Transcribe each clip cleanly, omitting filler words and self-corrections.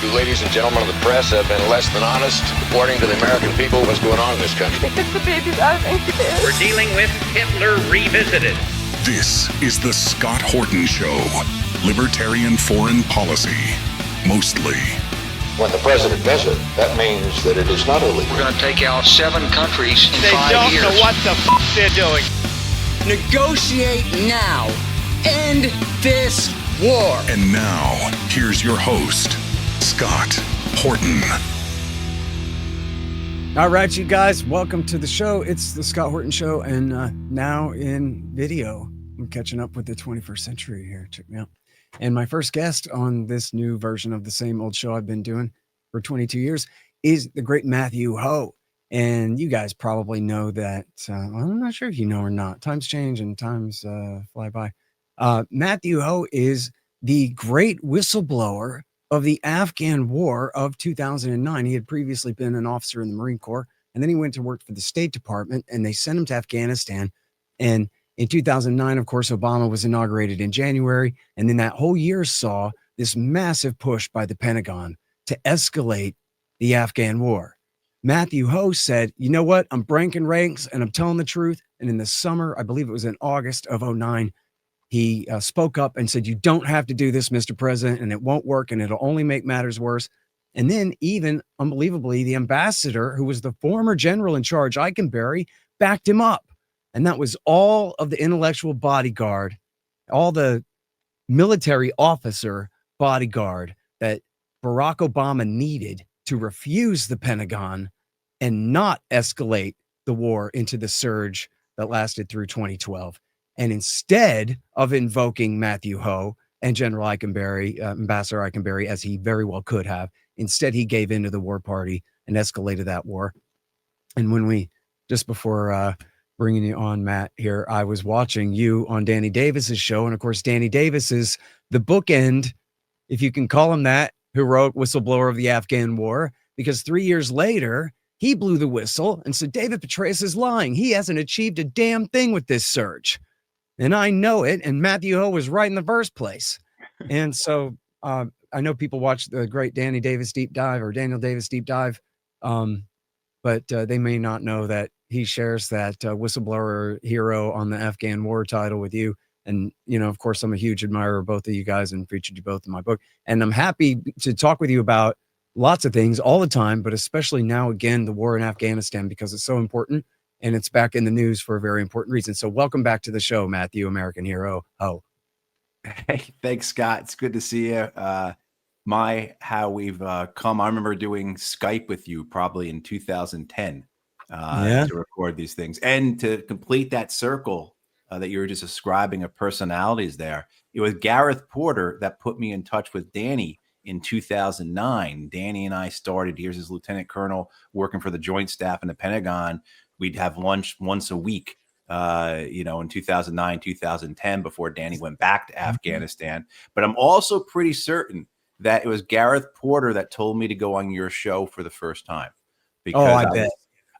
You ladies and gentlemen of the press have been less than honest reporting to the American people what's going on in this country. It's the baby's out of incubator. We're dealing with Hitler revisited. This is the Scott Horton Show. Libertarian foreign policy, mostly. When the president does it, that means that it is not illegal. We're going to take out 7 countries in 5 years. They don't know what the they're doing. Negotiate now. End this war. And now, here's your host, Scott Horton. All right, you guys, welcome to the show. It's the Scott Horton Show, and now in video. I'm catching up with the 21st century here. Check me out. And my first guest on this new version of the same old show I've been doing for 22 years is the great Matthew Hoh. And you guys probably know that. I'm not sure if you know or not. Times change and times fly by. Matthew Hoh is the great whistleblower of the Afghan War of 2009. He had previously been an officer in the Marine Corps, and then he went to work for the State Department, and they sent him to Afghanistan. And in 2009, of course, Obama was inaugurated in January, and then that whole year saw this massive push by the Pentagon to escalate the Afghan war. Matthew Hoh said, you know what, I'm breaking ranks and I'm telling the truth. And in the summer, I believe it was in August of 2009, he spoke up and said, you don't have to do this, Mr. President, and it won't work, and it'll only make matters worse. And then even, unbelievably, the ambassador, who was the former general in charge, Eikenberry, backed him up. And that was all of the intellectual bodyguard, all the military officer bodyguard that Barack Obama needed to refuse the Pentagon and not escalate the war into the surge that lasted through 2012. And instead of invoking Matthew Hoh and General Eikenberry, Ambassador Eikenberry, as he very well could have, instead he gave in to the war party and escalated that war. And when we, just before bringing you on, Matt, here, I was watching you on Danny Davis's show. And of course, Danny Davis is the bookend, if you can call him that, who wrote Whistleblower of the Afghan War, because 3 years later, he blew the whistle and said, David Petraeus is lying. He hasn't achieved a damn thing with this surge. And I know it. And Matthew Hoh was right in the first place. And so I know people watch the great Danny Davis deep dive or Daniel Davis deep dive, but they may not know that he shares that whistleblower hero on the Afghan war title with you. And, you know, of course, I'm a huge admirer of both of you guys and featured you both in my book. And I'm happy to talk with you about lots of things all the time, but especially now, again, the war in Afghanistan, because it's so important and it's back in the news for a very important reason. So welcome back to the show, Matthew, American hero. Oh, hey, thanks, Scott. It's good to see you. How we've come. I remember doing Skype with you probably in 2010 to record these things and to complete that circle that you were just describing of personalities there. It was Gareth Porter that put me in touch with Danny in 2009. Danny and I started, here's his lieutenant colonel working for the Joint Staff in the Pentagon. We'd have lunch once a week, in 2009, 2010, before Danny went back to Afghanistan. But I'm also pretty certain that it was Gareth Porter that told me to go on your show for the first time. Because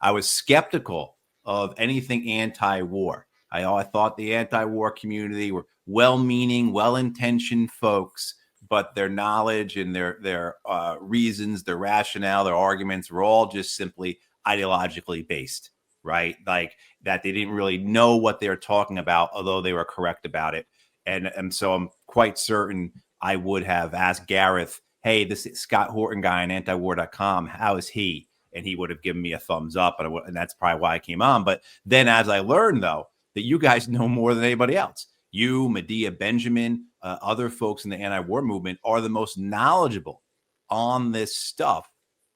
I was skeptical of anything anti-war. I thought the anti-war community were well-meaning, well-intentioned folks, but their knowledge and their reasons, their rationale, their arguments were all just simply ideologically based, right? Like that they didn't really know what they were talking about, although they were correct about it. And so I'm quite certain I would have asked Gareth, hey, this is Scott Horton guy on antiwar.com. How is he? And he would have given me a thumbs up. And that's probably why I came on. But then as I learned, though, that you guys know more than anybody else. You, Medea Benjamin, other folks in the anti-war movement are the most knowledgeable on this stuff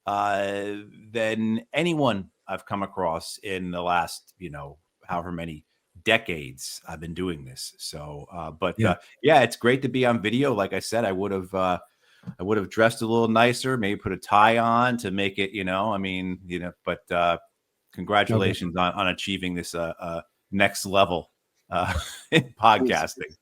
than anyone I've come across in the last, however many decades I've been doing this. So, it's great to be on video. Like I said, I would have dressed a little nicer, maybe put a tie on to make it, but congratulations on achieving this next level in podcasting.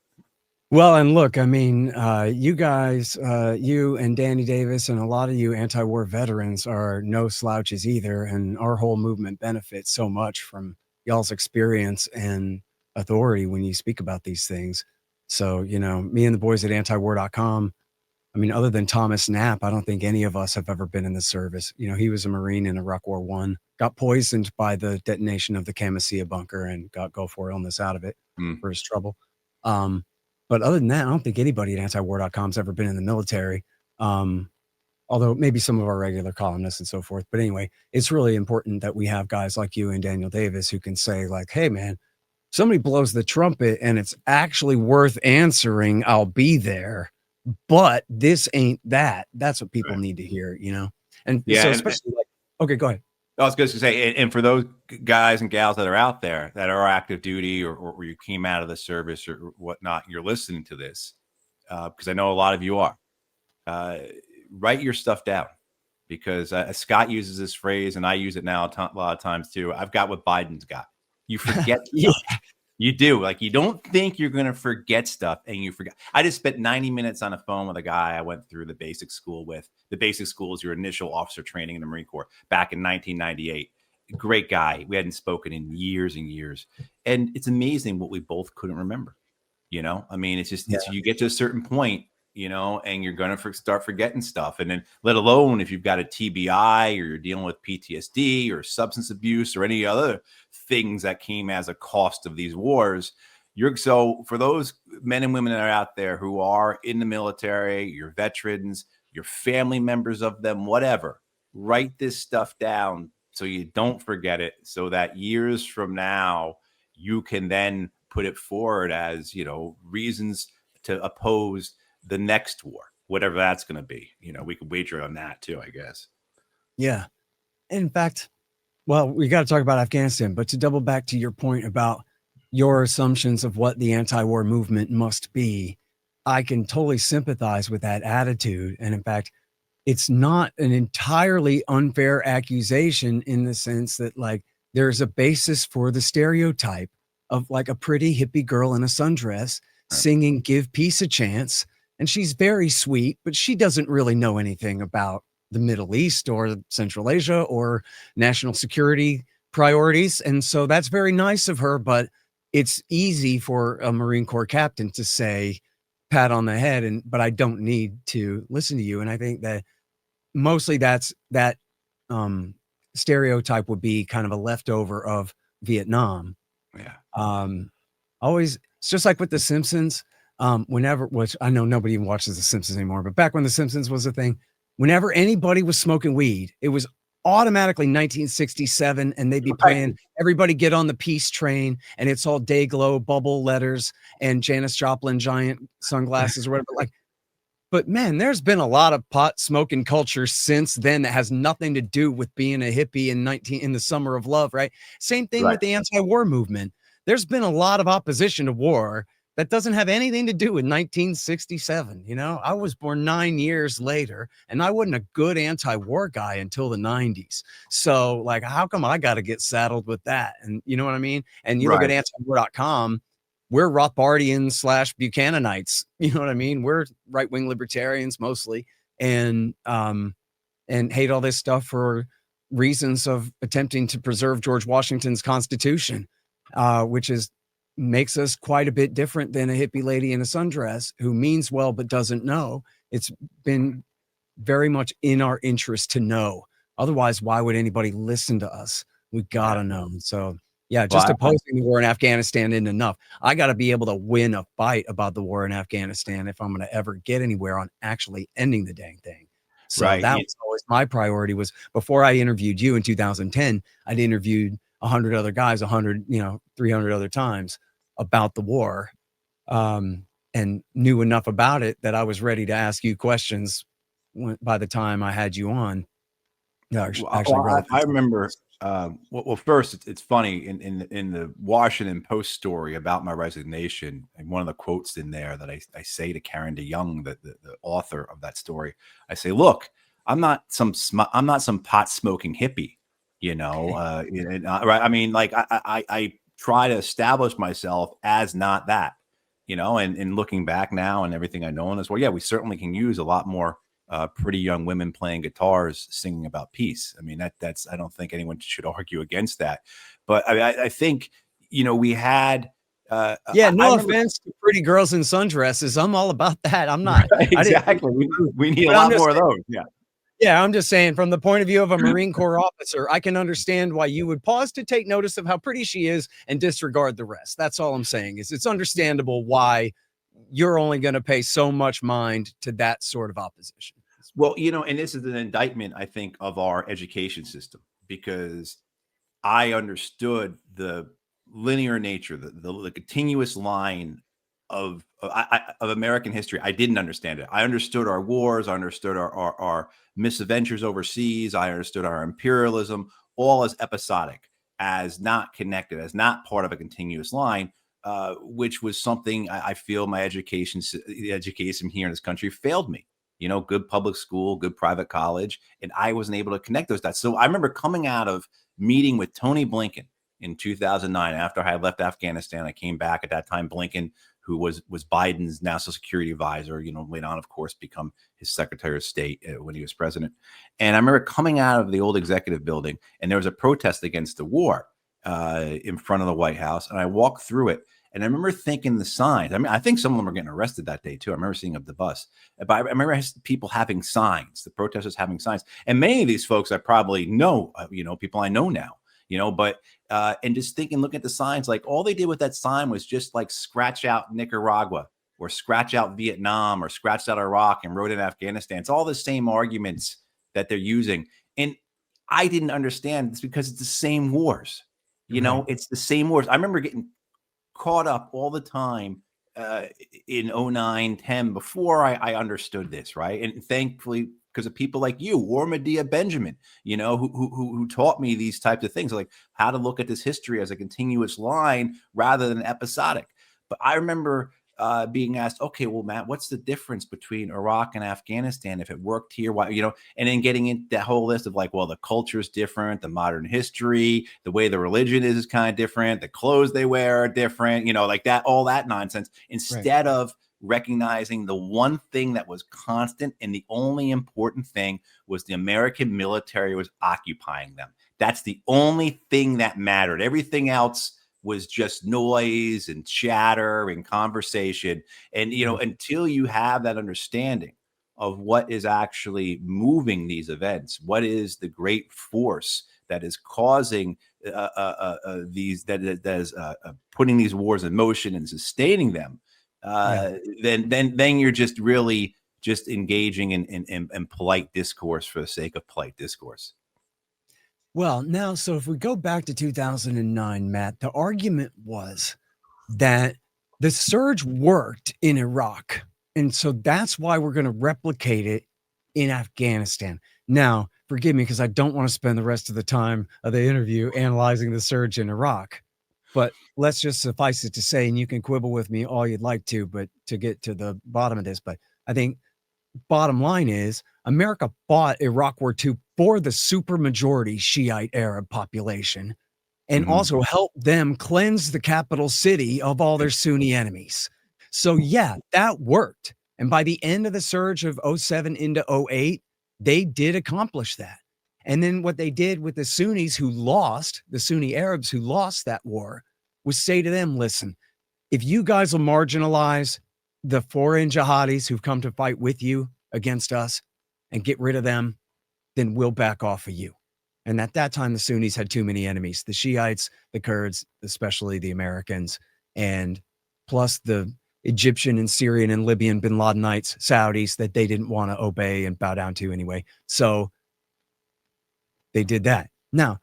Well, and look, I mean, you guys, you and Danny Davis and a lot of you anti-war veterans are no slouches either. And our whole movement benefits so much from y'all's experience and authority when you speak about these things. So, me and the boys at antiwar.com, I mean, other than Thomas Knapp, I don't think any of us have ever been in the service. You know, he was a Marine in Iraq War I, got poisoned by the detonation of the Camisea bunker and got Gulf War illness out of it for his trouble. But other than that, I don't think anybody at antiwar.com has ever been in the military. Although maybe some of our regular columnists and so forth. But anyway, it's really important that we have guys like you and Daniel Davis who can say like, hey, man, somebody blows the trumpet and it's actually worth answering. I'll be there. But this ain't that. That's what people need to hear, you know? And so especially like, okay, go ahead. I was going to say, and for those guys and gals that are out there that are active duty or you came out of the service or whatnot, you're listening to this, because I know a lot of you are. Write your stuff down, because Scott uses this phrase, and I use it now a lot of times too. I've got what Biden's got. You forget stuff. You do. Like, you don't think you're going to forget stuff, and you forget. I just spent 90 minutes on the phone with a guy I went through the basic school with. The basic school is your initial officer training in the Marine Corps back in 1998. Great guy. We hadn't spoken in years and years. And it's amazing what we both couldn't remember. You know, I mean, it's just, you get to a certain point, you know, and you're going to start forgetting stuff. And then let alone if you've got a TBI or you're dealing with PTSD or substance abuse or any other things that came as a cost of these wars. So for those men and women that are out there who are in the military, your veterans, your family members of them, whatever, write this stuff down so you don't forget it, so that years from now, you can then put it forward as, you know, reasons to oppose the next war, whatever that's going to be. You know, we could wager on that too, I guess. Yeah. In fact, well, we got to talk about Afghanistan, but to double back to your point about your assumptions of what the anti-war movement must be, I can totally sympathize with that attitude. And in fact, it's not an entirely unfair accusation in the sense that like there's a basis for the stereotype of like a pretty hippie girl in a sundress singing "Give Peace a Chance." And she's very sweet, but she doesn't really know anything about the Middle East or Central Asia or national security priorities. And so that's very nice of her, but it's easy for a Marine Corps captain to say, pat on the head, but I don't need to listen to you. And I think that mostly that stereotype would be kind of a leftover of Vietnam. Yeah. Always, it's just like with The Simpsons. Which I know nobody even watches The Simpsons anymore, but back when The Simpsons was a thing, whenever anybody was smoking weed, it was automatically 1967, and they'd be playing "Everybody Get on the Peace Train," and it's all Dayglow bubble letters and Janis Joplin giant sunglasses or whatever. Like, but man, there's been a lot of pot smoking culture since then that has nothing to do with being a hippie in the summer of love, right? Same thing with the anti-war movement. There's been a lot of opposition to war that doesn't have anything to do with 1967. You know, I was born 9 years later, and I wasn't a good anti-war guy until the 90s. So like, how come I got to get saddled with that? And you know what I mean? And you look at antiwar.com, we're Rothbardians / Buchananites. You know what I mean? We're right-wing libertarians mostly, and hate all this stuff for reasons of attempting to preserve George Washington's Constitution, which makes us quite a bit different than a hippie lady in a sundress who means well but doesn't know. It's been very much in our interest to know. Otherwise, why would anybody listen to us? We gotta know. So yeah, just opposing the war in Afghanistan isn't enough. I got to be able to win a fight about the war in Afghanistan if I'm going to ever get anywhere on actually ending the dang thing. So that was always my priority. Was before I interviewed you in 2010, I'd interviewed 100 other guys, 300 other times about the war, and knew enough about it that I was ready to ask you questions by the time I had you on. I remember. Well, first, it's funny in the Washington Post story about my resignation, and one of the quotes in there that I say to Karen DeYoung, the author of that story, I say, "Look, I'm not some pot smoking hippie, you know, right? I mean, like I try to establish myself as not that, you know, and looking back now and everything I know in this war, yeah, we certainly can use a lot more pretty young women playing guitars, singing about peace. I mean, that's, I don't think anyone should argue against that. But I think, you know, we had Yeah, no offense to pretty girls in sundresses. I'm all about that. I'm not. Exactly. We need a lot more of those. Yeah. Yeah, I'm just saying, from the point of view of a Marine Corps officer, I can understand why you would pause to take notice of how pretty she is and disregard the rest. That's all I'm saying. Is it's understandable why you're only going to pay so much mind to that sort of opposition. Well, and this is an indictment, I think, of our education system, because I understood the linear nature, the continuous line of American history. I didn't understand it. I understood our wars. I understood our misadventures overseas. I understood our imperialism, all as episodic, as not connected, as not part of a continuous line, which was something I feel my education here in this country failed me. Good public school, good private college, and I wasn't able to connect those dots. So I remember coming out of meeting with Tony Blinken in 2009 after I had left Afghanistan. I came back at that time. Blinken, who was Biden's national security advisor, later on, of course, become his Secretary of State when he was president. And I remember coming out of the old executive building, and there was a protest against the war in front of the White House. And I walked through it, and I remember thinking the signs. I mean, I think some of them were getting arrested that day too. I remember seeing up the bus, but I remember people having signs, the protesters having signs, and many of these folks I probably know, people I know now. But and just thinking, looking at the signs, like all they did with that sign was just like scratch out Nicaragua or scratch out Vietnam or scratch out Iraq and wrote in Afghanistan. It's all the same arguments that they're using. And I didn't understand it's because it's the same wars. It's the same wars. I remember getting caught up all the time in 09, 10 before I understood this, right? And thankfully, because of people like you or Medea Benjamin, who taught me these types of things, like how to look at this history as a continuous line rather than episodic. But I remember being asked, okay, well, Matt, what's the difference between Iraq and Afghanistan? If it worked here, why, and then getting into that whole list of like, well, the culture is different, the modern history, the way the religion is kind of different, the clothes they wear are different, like that, all that nonsense, instead of recognizing the one thing that was constant and the only important thing was the American military was occupying them. That's the only thing that mattered. Everything else was just noise and chatter and conversation. And, until you have that understanding of what is actually moving these events, what is the great force that is causing these, that is putting these wars in motion and sustaining them, then you're just really just engaging in polite discourse for the sake of polite discourse. Well, now, so if we go back to 2009, Matt, the argument was that the surge worked in Iraq. And so that's why we're going to replicate it in Afghanistan. Now, forgive me, because I don't want to spend the rest of the time of the interview analyzing the surge in Iraq. But let's just suffice it to say, and you can quibble with me all you'd like to, but to get to the bottom of this, but I think bottom line is America fought Iraq War II for the supermajority Shiite Arab population and also helped them cleanse the capital city of all their Sunni enemies. So yeah, that worked. And by the end of the surge of 07 into 08, they did accomplish that. And then what they did with the Sunnis who lost, the Sunni Arabs who lost that war, was say to them, listen, if you guys will marginalize the foreign jihadis who've come to fight with you against us and get rid of them, then we'll back off of you. And at that time, the Sunnis had too many enemies, the Shiites, the Kurds, especially the Americans, and plus the Egyptian and Syrian and Libyan bin Ladenites, Saudis that they didn't want to obey and bow down to anyway. So they did that. Now,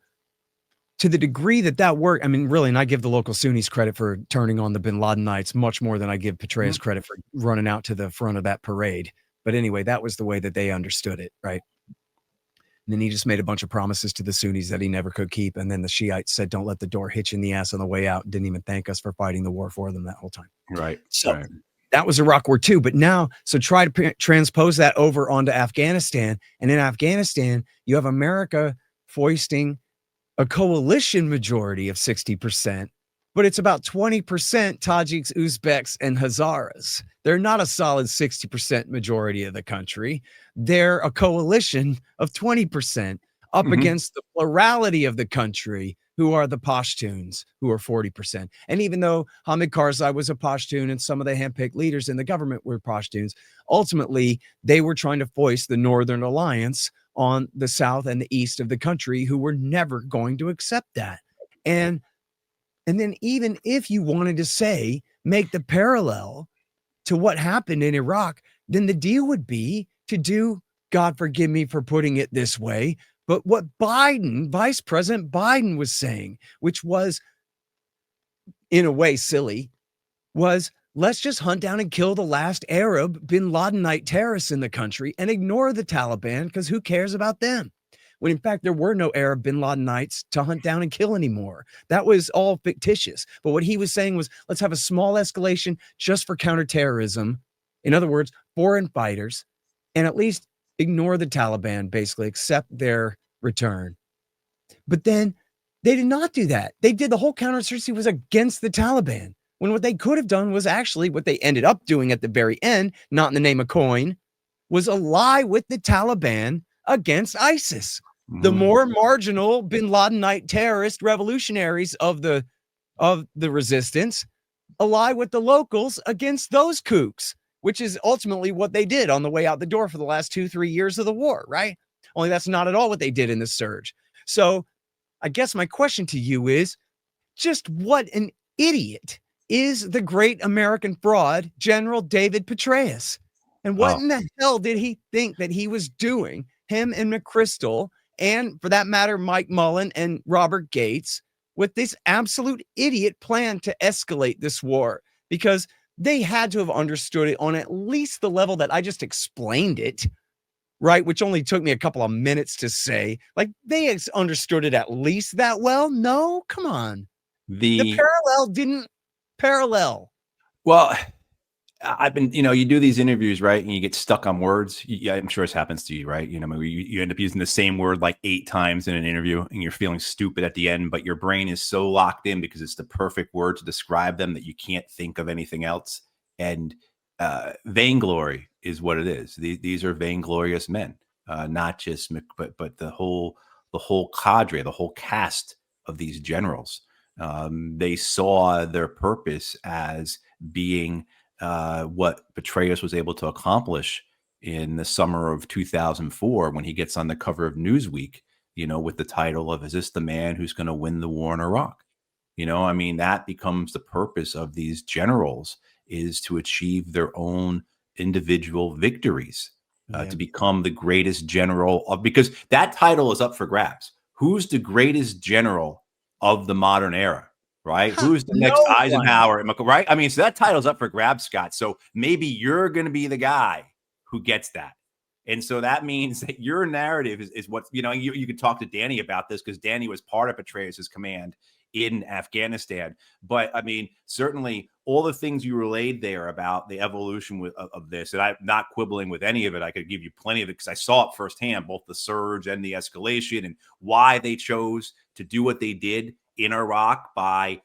to the degree that that worked, I mean, really, and I give the local Sunnis credit for turning on the bin Ladenites much more than I give Petraeus credit for running out to the front of that parade. But anyway, that was the way that they understood it, right? And then he just made a bunch of promises to the Sunnis that he never could keep. And then the Shiites said, don't let the door hit you in the ass on the way out. Didn't even thank us for fighting the war for them that whole time. Right. So that was Iraq War II. But now, so try to transpose that over onto Afghanistan. And in Afghanistan, you have America foisting a coalition majority of 60%, but it's about 20% Tajiks, Uzbeks, and Hazaras. They're not a solid 60% majority of the country. They're a coalition of 20% up against the plurality of the country who are the Pashtuns, who are 40%. And even though Hamid Karzai was a Pashtun and some of the handpicked leaders in the government were Pashtuns, ultimately they were trying to foist the Northern Alliance on the south and the east of the country, who were never going to accept that. And then even if you wanted to say, make the parallel to what happened in Iraq, then the deal would be to do, God forgive me for putting it this way, but what Vice President Biden was saying, which was in a way silly, was let's just hunt down and kill the last Arab bin Ladenite terrorists in the country and ignore the Taliban, because who cares about them? When in fact, there were no Arab bin Ladenites to hunt down and kill anymore. That was all fictitious. But what he was saying was, let's have a small escalation just for counterterrorism. In other words, foreign fighters, and at least ignore the Taliban, basically accept their return. But then they did not do that. They did, the whole counterinsurgency was against the Taliban, when what they could have done was actually what they ended up doing at the very end, not in the name of coin, was ally with the Taliban against ISIS. The more marginal bin Ladenite terrorist revolutionaries of the resistance ally with the locals against those kooks, which is ultimately what they did on the way out the door for the last 2-3 years of the war, right? Only that's not at all what they did in the surge. So I guess my question to you is, just what an idiot is the great American fraud, General David Petraeus? And what in the hell did he think that he was doing, him and McChrystal, and for that matter, Mike Mullen and Robert Gates, with this absolute idiot plan to escalate this war? Because they had to have understood it on at least the level that I just explained it, right? Which only took me a couple of minutes to say. Like, they understood it at least that well? No, come on. The parallel didn't parallel. Well, I've been, you do these interviews, right? And you get stuck on words. Yeah, I'm sure this happens to you, right? You end up using the same word like 8 times in an interview and you're feeling stupid at the end, but your brain is so locked in because it's the perfect word to describe them that you can't think of anything else. And vainglory is what it is. These are vainglorious men, not just, but the whole cadre, the whole cast of these generals. They saw their purpose as being what Petraeus was able to accomplish in the summer of 2004 when he gets on the cover of Newsweek, with the title of, "Is this the man who's going to win the war in Iraq?" That becomes the purpose of these generals, is to achieve their own individual victories, to become the greatest general because that title is up for grabs. Who's the greatest general of the modern era? Right? Who's the next Eisenhower? Right? So that title's up for grabs, Scott. So maybe you're going to be the guy who gets that. And so that means that your narrative is what, you could talk to Danny about this because Danny was part of Petraeus's command in Afghanistan. But certainly all the things you relayed there about the evolution of this, and I'm not quibbling with any of it. I could give you plenty of it because I saw it firsthand, both the surge and the escalation, and why they chose to do what they did in Iraq by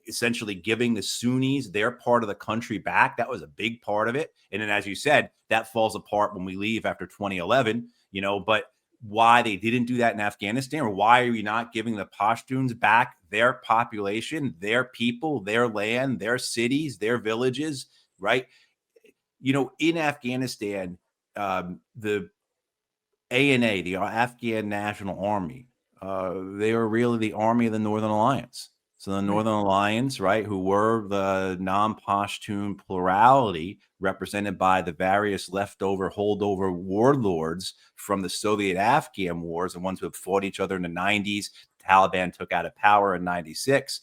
essentially giving the Sunnis their part of the country back. That was a big part of it. And then, as you said, that falls apart when we leave after 2011, but why they didn't do that in Afghanistan, or why are we not giving the Pashtuns back their population, their people, their land, their cities, their villages, right? In Afghanistan, the ANA, the Afghan National Army, they were really the army of the Northern Alliance. So the Northern Alliance, right, who were the non-Pashtun plurality represented by the various leftover, holdover warlords from the Soviet-Afghan wars, the ones who have fought each other in the 90s. The Taliban took out of power in 96.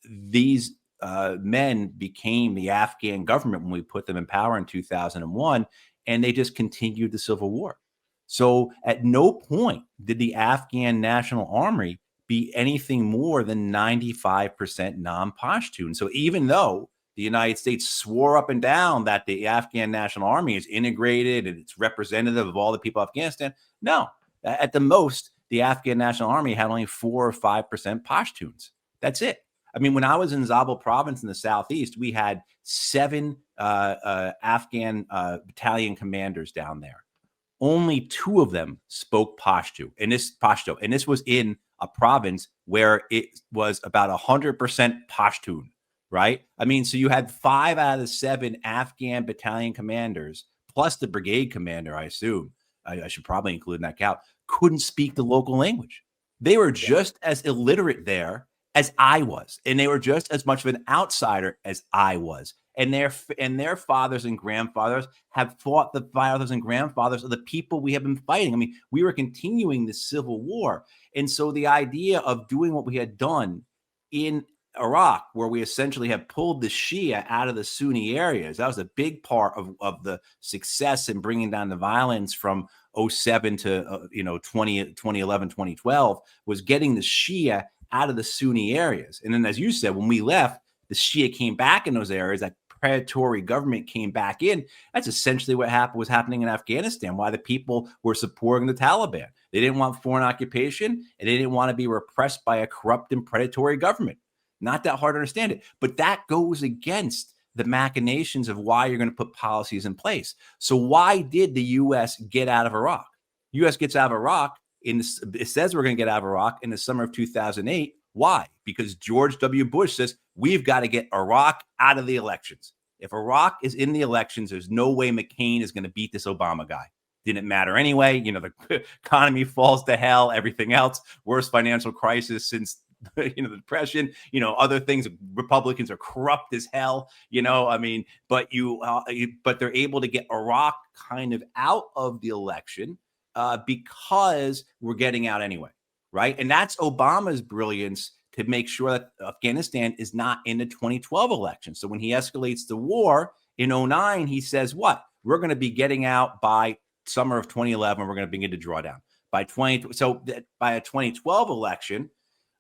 These men became the Afghan government when we put them in power in 2001, and they just continued the civil war. So at no point did the Afghan National Army be anything more than 95% non-Pashtun. So even though the United States swore up and down that the Afghan National Army is integrated and it's representative of all the people of Afghanistan, no. At the most, the Afghan National Army had only 4 or 5% Pashtuns. That's it. When I was in Zabul province in the southeast, we had 7 Afghan battalion commanders down there. Only 2 of them spoke Pashto, and this was in a province where it was about 100% Pashtun, right? I mean, so you had 5 out of the 7 Afghan battalion commanders, plus the brigade commander, I assume, I should probably include in that count, couldn't speak the local language. They were just as illiterate there as I was, and they were just as much of an outsider as I was. And their fathers and grandfathers have fought the fathers and grandfathers of the people we have been fighting. I mean, we were continuing the civil war. And so the idea of doing what we had done in Iraq, where we essentially have pulled the Shia out of the Sunni areas, that was a big part of the success in bringing down the violence from 07 to 2011, 2012, was getting the Shia out of the Sunni areas. And then, as you said, when we left, the Shia came back in those areas. That predatory government came back in. That's essentially what was happening in Afghanistan, why the people were supporting the Taliban. They didn't want foreign occupation, and they didn't want to be repressed by a corrupt and predatory government. Not that hard to understand it, but that goes against the machinations of why you're going to put policies in place. So why did the U.S. get out of Iraq? U.S. gets out of Iraq. It says we're going to get out of Iraq in the summer of 2008. Why? Because George W. Bush says we've got to get Iraq out of the elections. If Iraq is in the elections, there's no way McCain is going to beat this Obama guy. Didn't matter anyway. The economy falls to hell, everything else, worst financial crisis since the Depression, other things. Republicans are corrupt as hell, but they're able to get Iraq kind of out of the election because we're getting out anyway. Right. And that's Obama's brilliance to make sure that Afghanistan is not in the 2012 election. So when he escalates the war in 2009, he says, what? We're going to be getting out by summer of 2011. We're going to begin to draw down by by a 2012 election.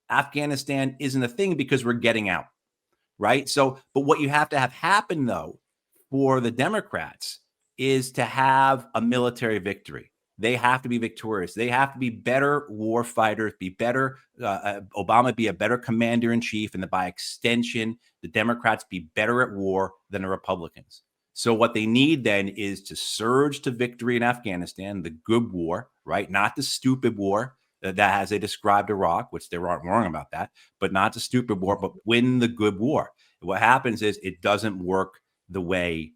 Afghanistan isn't a thing because we're getting out. Right. So but what you have to have happen, though, for the Democrats is to have a military victory. They have to be victorious. They have to be better war fighters, be better. Obama be a better commander in chief. And by extension, the Democrats be better at war than the Republicans. So what they need then is to surge to victory in Afghanistan, the good war, right? Not the stupid war that as they described Iraq, which they weren't wrong about that, but not the stupid war, but win the good war. What happens is it doesn't work the way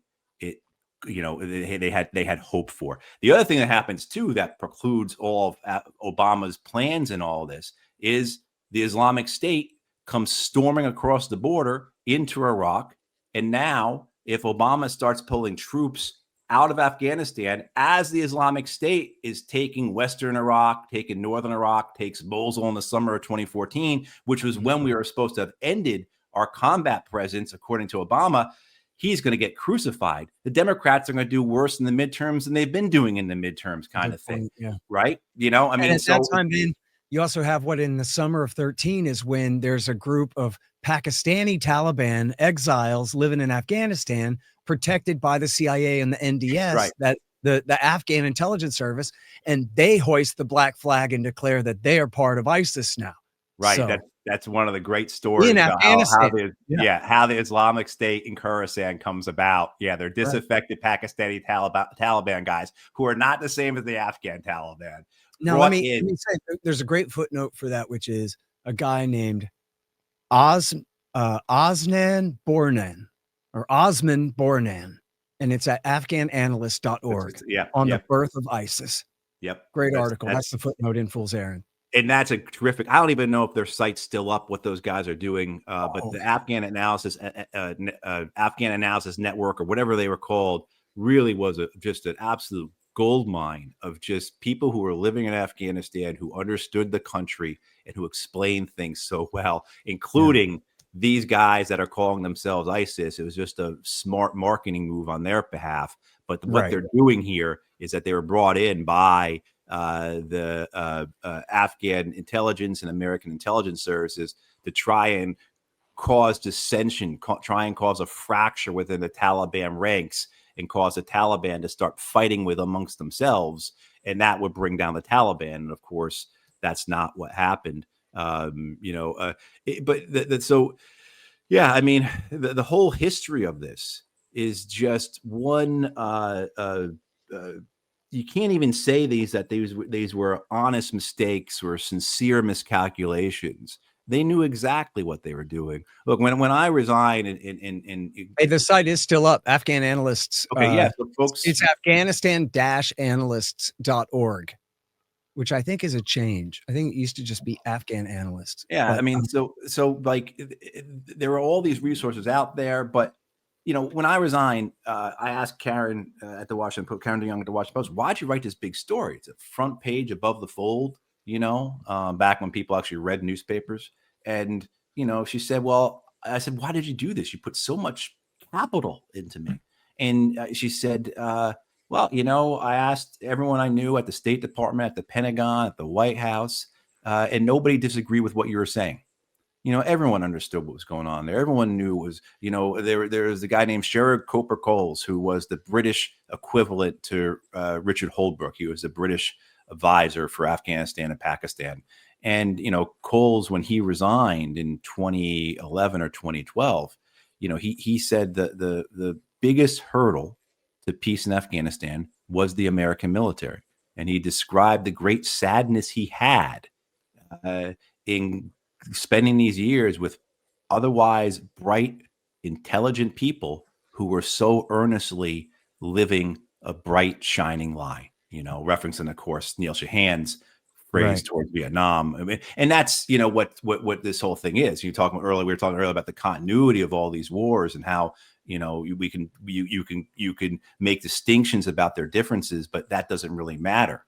they had hoped for. The other thing that happens too that precludes all of Obama's plans and all this is the Islamic State comes storming across the border into Iraq. And now if Obama starts pulling troops out of Afghanistan as the Islamic State is taking Western Iraq, taking Northern Iraq, takes Mosul in the summer of 2014, which was when we were supposed to have ended our combat presence, according to Obama, he's going to get crucified. The Democrats are going to do worse in the midterms than they've been doing in the midterms, kind of thing. Yeah. Right. And at that time, you also have what in the summer of 2013 is when there's a group of Pakistani Taliban exiles living in Afghanistan, protected by the CIA and the NDS, right. That the Afghan intelligence service, and they hoist the black flag and declare that they are part of ISIS now. Right. So, that's one of the great stories about how the Islamic State in Khorasan comes about. Yeah, they're disaffected Pakistani Taliban guys who are not the same as the Afghan Taliban. Now, let me say there's a great footnote for that, which is a guy named Osman Bornan, and it's at afghananalyst.org on the birth of ISIS. Yep. Great article. That's the footnote in Fool's Errand. And that's a terrific. I don't even know if their site's still up, what those guys are doing. But the Afghan Analysis Network, or whatever they were called, really was just an absolute gold mine of just people who were living in Afghanistan, who understood the country and who explained things so well, including these guys that are calling themselves ISIS. It was just a smart marketing move on their behalf. But what they're doing here is that they were brought in by the Afghan intelligence and American intelligence services to try and cause dissension, try and cause a fracture within the Taliban ranks and cause the Taliban to start fighting with amongst themselves. And that would bring down the Taliban. And of course, that's not what happened. The whole history of this is just one you can't even say these were honest mistakes or sincere miscalculations. They knew exactly what they were doing. Look, when I resigned Hey, the site is still up. Afghan analysts. Okay, so folks, it's Afghanistan-analysts.org, which I think is a change. I think it used to just be Afghan analysts. Yeah, but, I mean, so like there are all these resources out there, but when I resigned, I asked Karen at the Washington Post, Karen DeYoung at the Washington Post, why'd you write this big story? It's a front page above the fold, back when people actually read newspapers. And, she said, well, I said, why did you do this? You put so much capital into me. And she said, well, I asked everyone I knew at the State Department, at the Pentagon, at the White House, and nobody disagreed with what you were saying. Everyone understood what was going on there. Everyone knew it was, there was a guy named Sherrod Coper-Coles, who was the British equivalent to Richard Holbrooke. He was a British advisor for Afghanistan and Pakistan. And, Coles, when he resigned in 2011 or 2012, he said that the biggest hurdle to peace in Afghanistan was the American military. And he described the great sadness he had in spending these years with otherwise bright, intelligent people who were so earnestly living a bright, shining lie, referencing, of course, Neil Shahan's phrase towards Vietnam. I mean, and that's, what this whole thing is. We were talking earlier about the continuity of all these wars and how, you can make distinctions about their differences, but that doesn't really matter.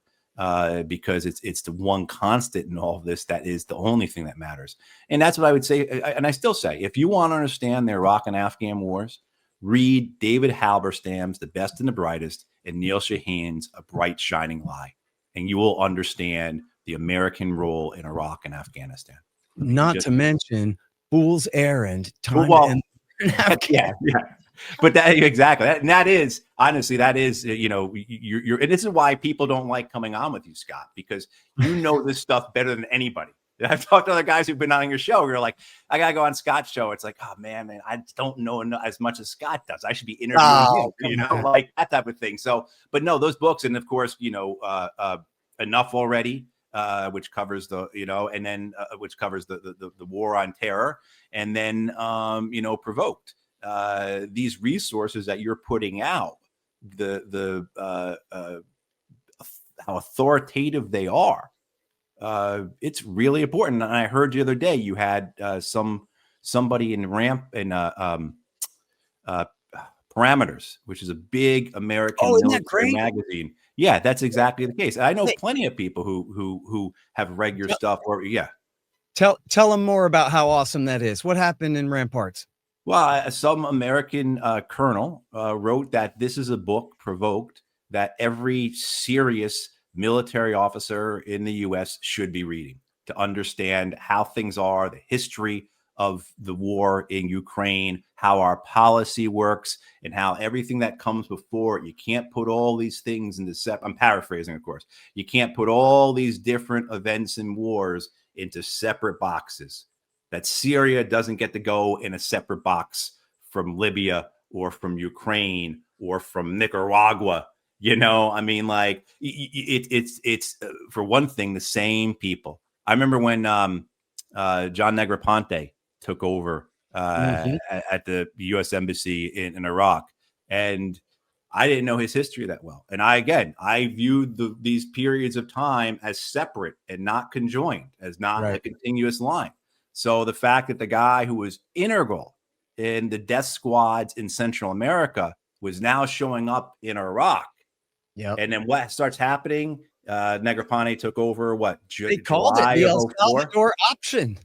Because it's the one constant in all of this that is the only thing that matters. And that's what I would say. And I still say, if you want to understand the Iraq and Afghan wars, read David Halberstam's The Best and the Brightest and Neil Shahan's A Bright Shining Lie. And you will understand the American role in Iraq and Afghanistan. Not to mention Fool's Errand. Yeah. But that exactly, and that is honestly, you're, and this is why people don't like coming on with you, Scott, because this stuff better than anybody. I've talked to other guys who've been on your show. You're like, I gotta go on Scott's show. It's like, oh man, I don't know as much as Scott does. I should be interviewing him, like that type of thing. So, but no, those books, and of course, Enough Already, which covers and then which covers the war on terror, and then Provoked. These resources that you're putting out, how authoritative they are, it's really important. And I heard the other day you had somebody in Parameters, which is a big American military magazine. Yeah, that's exactly the case. I know plenty of people who have read your stuff. Tell them more about how awesome that is. What happened in Ramparts? Well, some American colonel wrote that this is a book, Provoked, that every serious military officer in the U.S. should be reading to understand how things are, the history of the war in Ukraine, how our policy works, and how everything that comes before it. You can't put all these things into I'm paraphrasing, of course. You can't put all these different events and wars into separate boxes. That Syria doesn't get to go in a separate box from Libya or from Ukraine or from Nicaragua. I mean, like it's for one thing, the same people. I remember when John Negroponte took over at the U.S. Embassy in Iraq, and I didn't know his history that well. And I viewed these periods of time as separate and not conjoined, as not a continuous line. So the fact that the guy who was integral in the death squads in Central America was now showing up in Iraq. Yeah. And then what starts happening? Negroponte took over they called it the El Salvador option.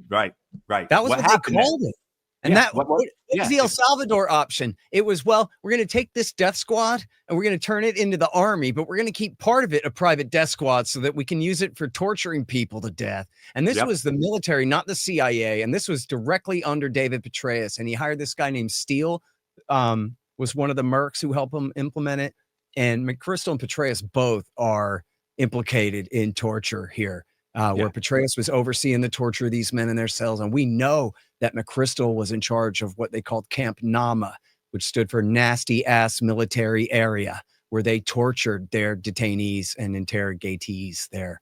Right. That was what they called it. And what was the El Salvador option? It was, we're going to take this death squad and we're going to turn it into the army, but we're going to keep part of it a private death squad so that we can use it for torturing people to death. And this was the military, not the CIA. And this was directly under David Petraeus. And he hired this guy named Steele, was one of the mercs who helped him implement it. And McChrystal and Petraeus both are implicated in torture here. Where Petraeus was overseeing the torture of these men in their cells. And we know that McChrystal was in charge of what they called Camp Nama, which stood for Nasty Ass Military Area, where they tortured their detainees and interrogatees there.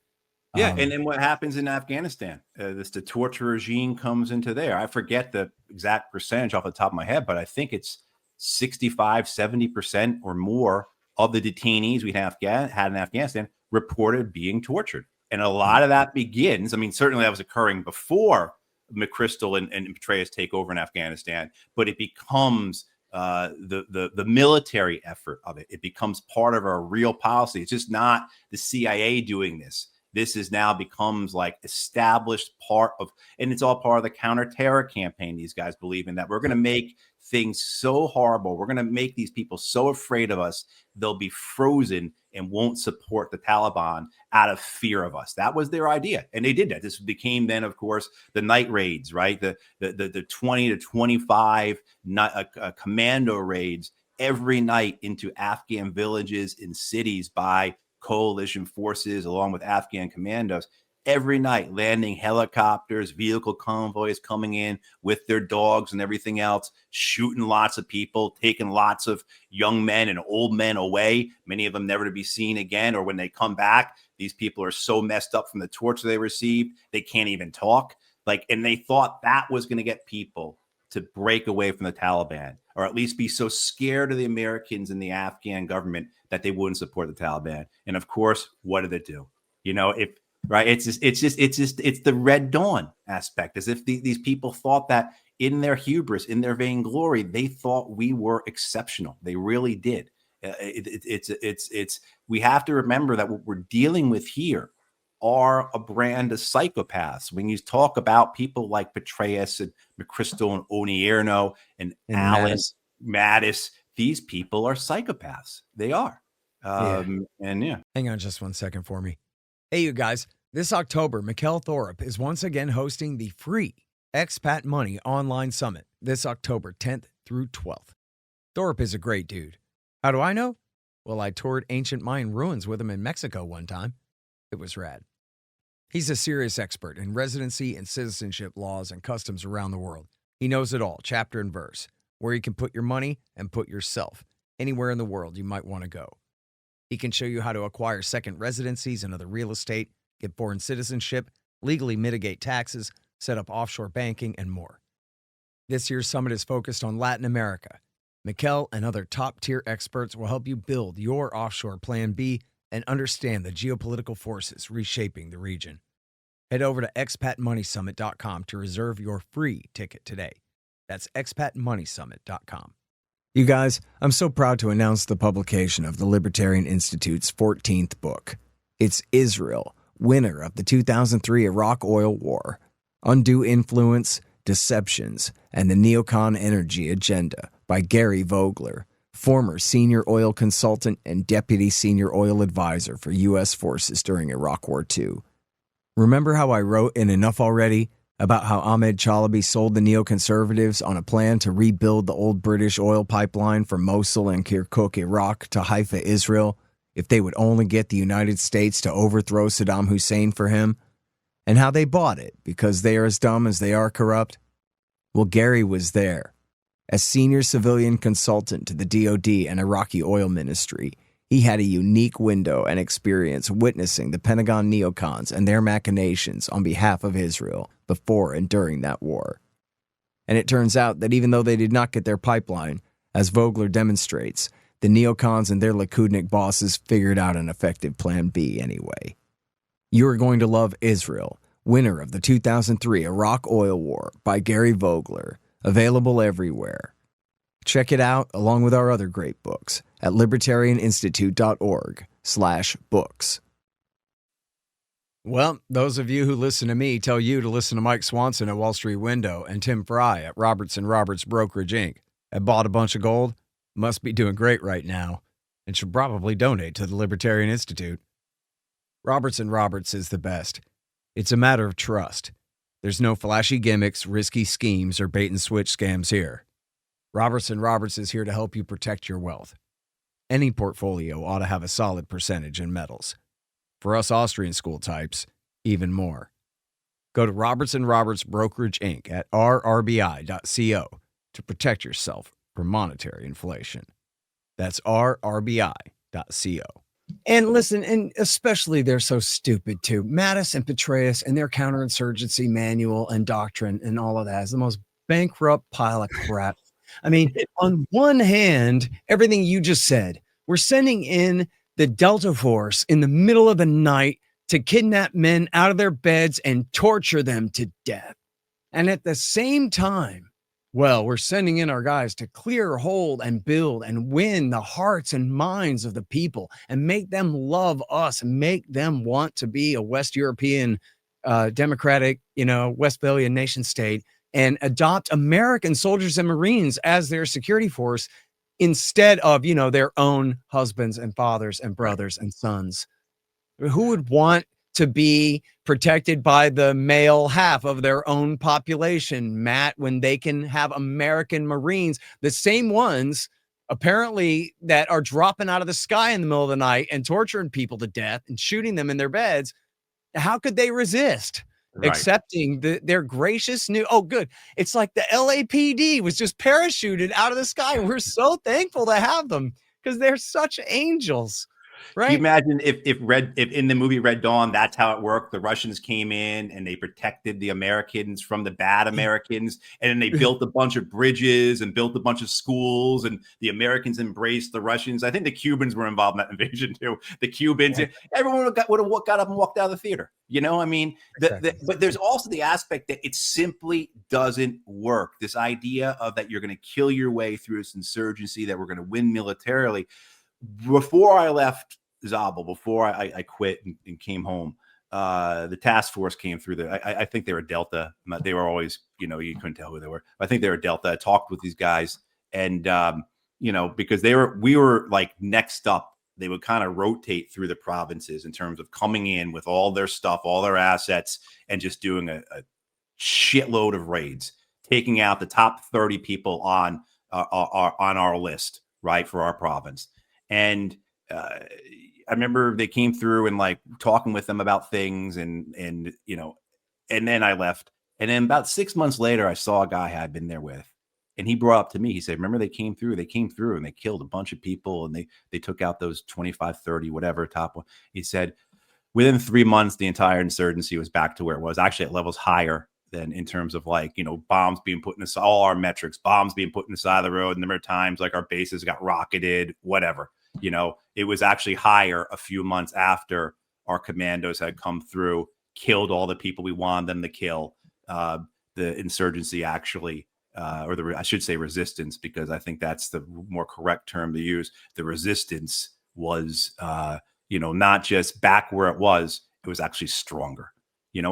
Yeah, and then what happens in Afghanistan? The torture regime comes into there. I forget the exact percentage off the top of my head, but I think it's 65, 70% or more of the detainees we had in Afghanistan reported being tortured. And a lot of that begins, I mean, certainly that was occurring before McChrystal and Petraeus take over in Afghanistan, but it becomes the military effort of it. It becomes part of our real policy. It's just not the CIA doing this. This is now becomes like established part of, and it's all part of the counterterror campaign. These guys believe in that. We're going to make things so horrible. We're going to make these people so afraid of us, they'll be frozen and won't support the Taliban out of fear of us. That was their idea. And they did that. This became then, of course, the night raids, right? The 20 to 25 commando raids every night into Afghan villages and cities by coalition forces along with Afghan commandos every night, landing helicopters, vehicle convoys coming in with their dogs and everything else, shooting lots of people, taking lots of young men and old men away, many of them never to be seen again. Or when they come back, these people are so messed up from the torture they received, they can't even talk. And they thought that was going to get people to break away from the Taliban, or at least be so scared of the Americans and the Afghan government that they wouldn't support the Taliban. And of course, what did it do? Right? It's the Red Dawn aspect, as if these people thought that in their hubris, in their vainglory, they thought we were exceptional. They really did. We have to remember that what we're dealing with here are a brand of psychopaths. When you talk about people like Petraeus and McChrystal and Onierno and Allen Mattis, these people are psychopaths. They are. And yeah. Hang on just one second for me. Hey, you guys. This October, Mikkel Thorup is once again hosting the free Expat Money Online Summit this October 10th through 12th. Thorup is a great dude. How do I know? Well, I toured ancient Mayan ruins with him in Mexico one time. It was rad. He's a serious expert in residency and citizenship laws and customs around the world. He knows it all, chapter and verse, where you can put your money and put yourself anywhere in the world you might want to go. He can show you how to acquire second residencies and other real estate, get foreign citizenship, legally mitigate taxes, set up offshore banking, and more. This year's summit is focused on Latin America. Mikkel and other top-tier experts will help you build your offshore Plan B and understand the geopolitical forces reshaping the region. Head over to expatmoneysummit.com to reserve your free ticket today. That's expatmoneysummit.com. You guys, I'm so proud to announce the publication of the Libertarian Institute's 14th book. It's Israel, winner of the 2003 Iraq Oil War, Undue Influence, Deceptions, and the Neocon Energy Agenda by Gary Vogler, former senior oil consultant and deputy senior oil advisor for U.S. forces during Iraq War II. Remember how I wrote in Enough Already about how Ahmed Chalabi sold the neoconservatives on a plan to rebuild the old British oil pipeline from Mosul and Kirkuk, Iraq to Haifa, Israel, if they would only get the United States to overthrow Saddam Hussein for him? And how they bought it because they are as dumb as they are corrupt? Well, Gary was there. As senior civilian consultant to the DoD and Iraqi oil ministry, he had a unique window and experience witnessing the Pentagon neocons and their machinations on behalf of Israel before and during that war. And it turns out that even though they did not get their pipeline, as Vogler demonstrates, the neocons and their Likudnik bosses figured out an effective Plan B anyway. You are going to love Israel, winner of the 2003 Iraq Oil War by Gary Vogler, available everywhere. Check it out along with our other great books at libertarianinstitute.org/books. Well, those of you who listen to me tell you to listen to Mike Swanson at Wall Street Window and Tim Fry at Robertson Roberts Brokerage Inc. Have bought a bunch of gold, must be doing great right now, and should probably donate to the Libertarian Institute. Robertson Roberts is the best. It's a matter of trust. There's no flashy gimmicks, risky schemes, or bait-and-switch scams here. Robertson Roberts is here to help you protect your wealth. Any portfolio ought to have a solid percentage in metals. For us Austrian school types, even more. Go to Robertson Roberts Brokerage Inc. at rrbi.co to protect yourself from monetary inflation. That's rrbi.co. And listen, and especially they're so stupid too. Mattis and Petraeus and their counterinsurgency manual and doctrine and all of that is the most bankrupt pile of crap. I mean, on one hand, everything you just said, we're sending in the Delta Force in the middle of the night to kidnap men out of their beds and torture them to death. And at the same time, well, we're sending in our guys to clear, hold, and build and win the hearts and minds of the people and make them love us and make them want to be a West European, democratic, Westphalian nation state and adopt American soldiers and Marines as their security force instead of, their own husbands and fathers and brothers and sons. Who would want to be protected by the male half of their own population, Matt, when they can have American Marines, the same ones apparently that are dropping out of the sky in the middle of the night and torturing people to death and shooting them in their beds? How could they resist accepting their gracious new, oh, good. It's like the LAPD was just parachuted out of the sky. We're so thankful to have them because they're such angels. Right. Can you imagine if in the movie Red Dawn, that's how it worked? The Russians came in and they protected the Americans from the bad Americans. And then they built a bunch of bridges and built a bunch of schools and the Americans embraced the Russians. I think the Cubans were involved in that invasion too. The Cubans, everyone would have got up and walked out of the theater. But there's also the aspect that it simply doesn't work. This idea of that you're going to kill your way through this insurgency, that we're going to win militarily. Before I left Zabul, before I quit and came home, the task force came through. I think they were Delta. They were always, you couldn't tell who they were. I think they were Delta. I talked with these guys, and because we were like next up. They would kind of rotate through the provinces in terms of coming in with all their stuff, all their assets, and just doing a shitload of raids, taking out the top 30 people on our list, right, for our province. And I remember they came through and like talking with them about things and then I left. And then about 6 months later, I saw a guy I had been there with, and he brought up to me, he said, remember they came through and they killed a bunch of people and they took out those 25, 30, whatever top one. He said, within 3 months, the entire insurgency was back to where it was, actually at levels higher than in terms of like, bombs being put in this, all our metrics, bombs being put in the side of the road, number of times like our bases got rocketed, whatever. It was actually higher a few months after our commandos had come through, killed all the people we wanted them to kill. The insurgency actually, I should say resistance, because I think that's the more correct term to use. The resistance was, not just back where it was actually stronger.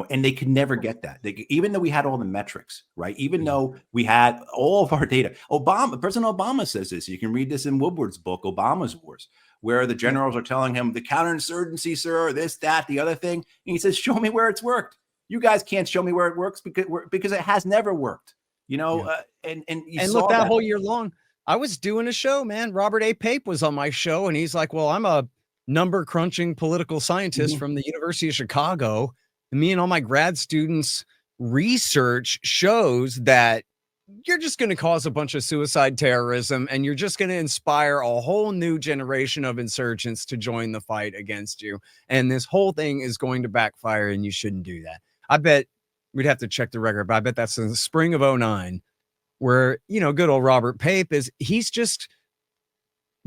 And they could never get that. Even though we had all the metrics, right? Even though we had all of our data. President Obama says this. You can read this in Woodward's book, Obama's Wars, where the generals are telling him the counterinsurgency, sir, this, that, the other thing. And he says, show me where it's worked. You guys can't show me where it works because it has never worked. And look, that whole year long, I was doing a show, man. Robert A. Pape was on my show, and he's like, well, I'm a number crunching political scientist from the University of Chicago. Me and all my grad students' research shows that you're just going to cause a bunch of suicide terrorism, and you're just going to inspire a whole new generation of insurgents to join the fight against you. And this whole thing is going to backfire, and you shouldn't do that. I bet we'd have to check the record, but I bet that's in the spring of 2009 where, good old Robert Pape he's just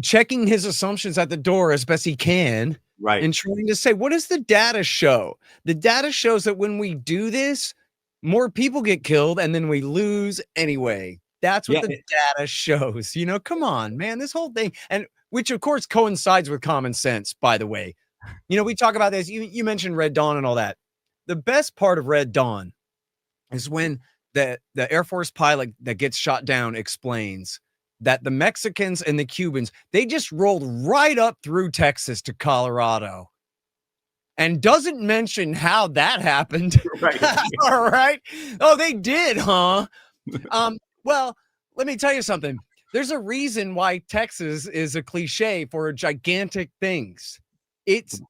checking his assumptions at the door as best he can. Right. And trying to say, what does the data show? The data shows that when we do this, more people get killed and then we lose anyway. That's what the data shows. Come on, man, this whole thing. And which, of course, coincides with common sense, by the way. We talk about this. You mentioned Red Dawn and all that. The best part of Red Dawn is when the Air Force pilot that gets shot down explains that the Mexicans and the Cubans, they just rolled right up through Texas to Colorado and doesn't mention how that happened. Right. All right. Oh, they did, huh? Well, let me tell you something. There's a reason why Texas is a cliche for gigantic things.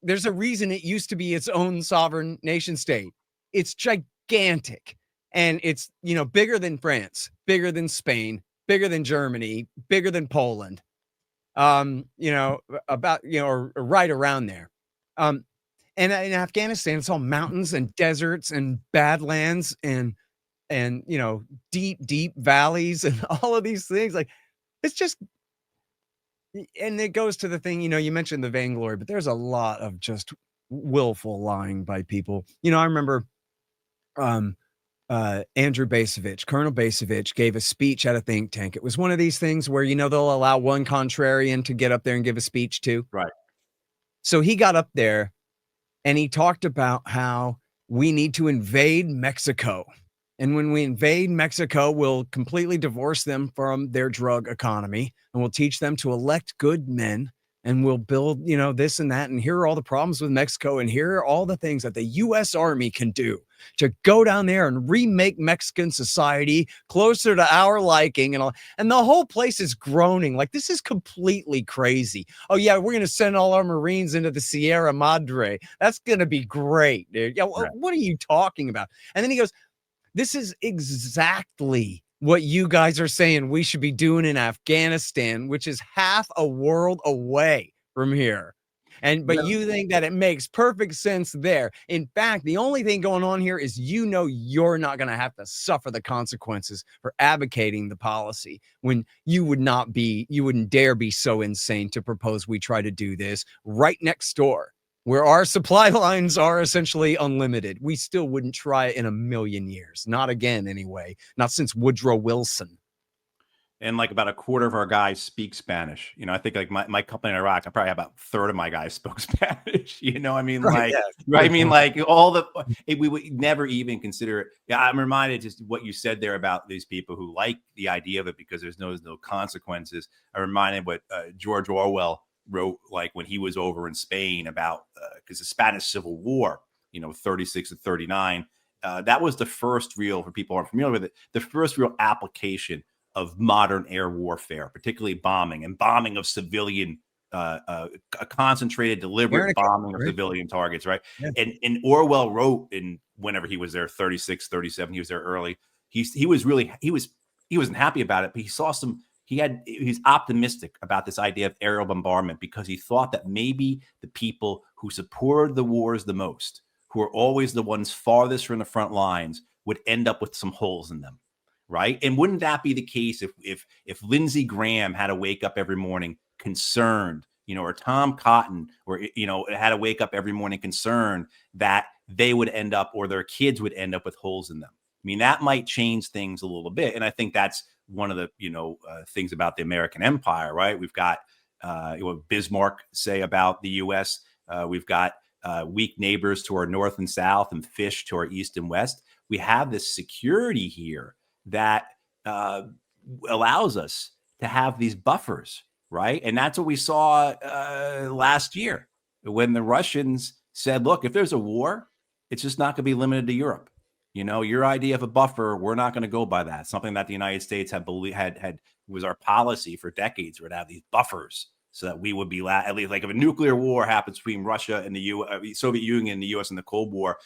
There's a reason it used to be its own sovereign nation state. It's gigantic. And it's, bigger than France, bigger than Spain, bigger than Germany, bigger than Poland. about, or right around there. And in Afghanistan, it's all mountains and deserts and badlands and deep valleys and all of these things. Like, it's just, and it goes to the thing, you mentioned the vainglory, but there's a lot of just willful lying by people. I remember Andrew Basevich, Colonel Basevich, gave a speech at a think tank. It was one of these things where, they'll allow one contrarian to get up there and give a speech too. Right. So he got up there and he talked about how we need to invade Mexico. And when we invade Mexico, we'll completely divorce them from their drug economy, and we'll teach them to elect good men, and we'll build, this and that. And here are all the problems with Mexico. And here are all the things that the U.S. Army can do to go down there and remake Mexican society closer to our liking. And the whole place is groaning like, this is completely crazy. Oh, yeah, we're going to send all our Marines into the Sierra Madre. That's going to be great, dude. Yeah, right. What are you talking about? And then he goes, this is exactly what you guys are saying we should be doing in Afghanistan, which is half a world away from here. But you think that it makes perfect sense there. In fact, the only thing going on here is, you're not going to have to suffer the consequences for advocating the policy when you wouldn't dare be so insane to propose we try to do this right next door, where our supply lines are essentially unlimited. We still wouldn't try it in a million years. Not again, anyway. Not since Woodrow Wilson. And like about a quarter of our guys speak Spanish. I think like my company in Iraq, I probably have about a third of my guys spoke Spanish. I mean, right, like, right. I mean, like we would never even consider it. Yeah, I'm reminded just what you said there about these people who like the idea of it because there's no consequences. I'm reminded what George Orwell wrote, like when he was over in Spain about because the Spanish Civil War, 36 to 39. That was the first real, for people who aren't familiar with it, the first real application of modern air warfare, particularly bombing of civilian, a concentrated, deliberate bombing of civilian targets, right? Yeah. And Orwell wrote in whenever he was there, 36, 37, he was there early. He wasn't happy about it, but he saw he's optimistic about this idea of aerial bombardment because he thought that maybe the people who supported the wars the most, who are always the ones farthest from the front lines, would end up with some holes in them. Right. And wouldn't that be the case if Lindsey Graham had to wake up every morning concerned, or Tom Cotton, or, had to wake up every morning concerned that they would end up, or their kids would end up with holes in them? I mean, that might change things a little bit. And I think that's one of the, things about the American empire, right? We've got what Bismarck say about the U.S. We've got weak neighbors to our north and south and fish to our east and west. We have this security here that allows us to have these buffers, right? And that's what we saw last year when the Russians said, look, if there's a war, it's just not going to be limited to Europe. Your idea of a buffer, we're not going to go by that. Something that the United States had was our policy for decades, would have these buffers so that we would be at least, like, if a nuclear war happens between Russia and the Soviet Union and the U.S. in the Cold War,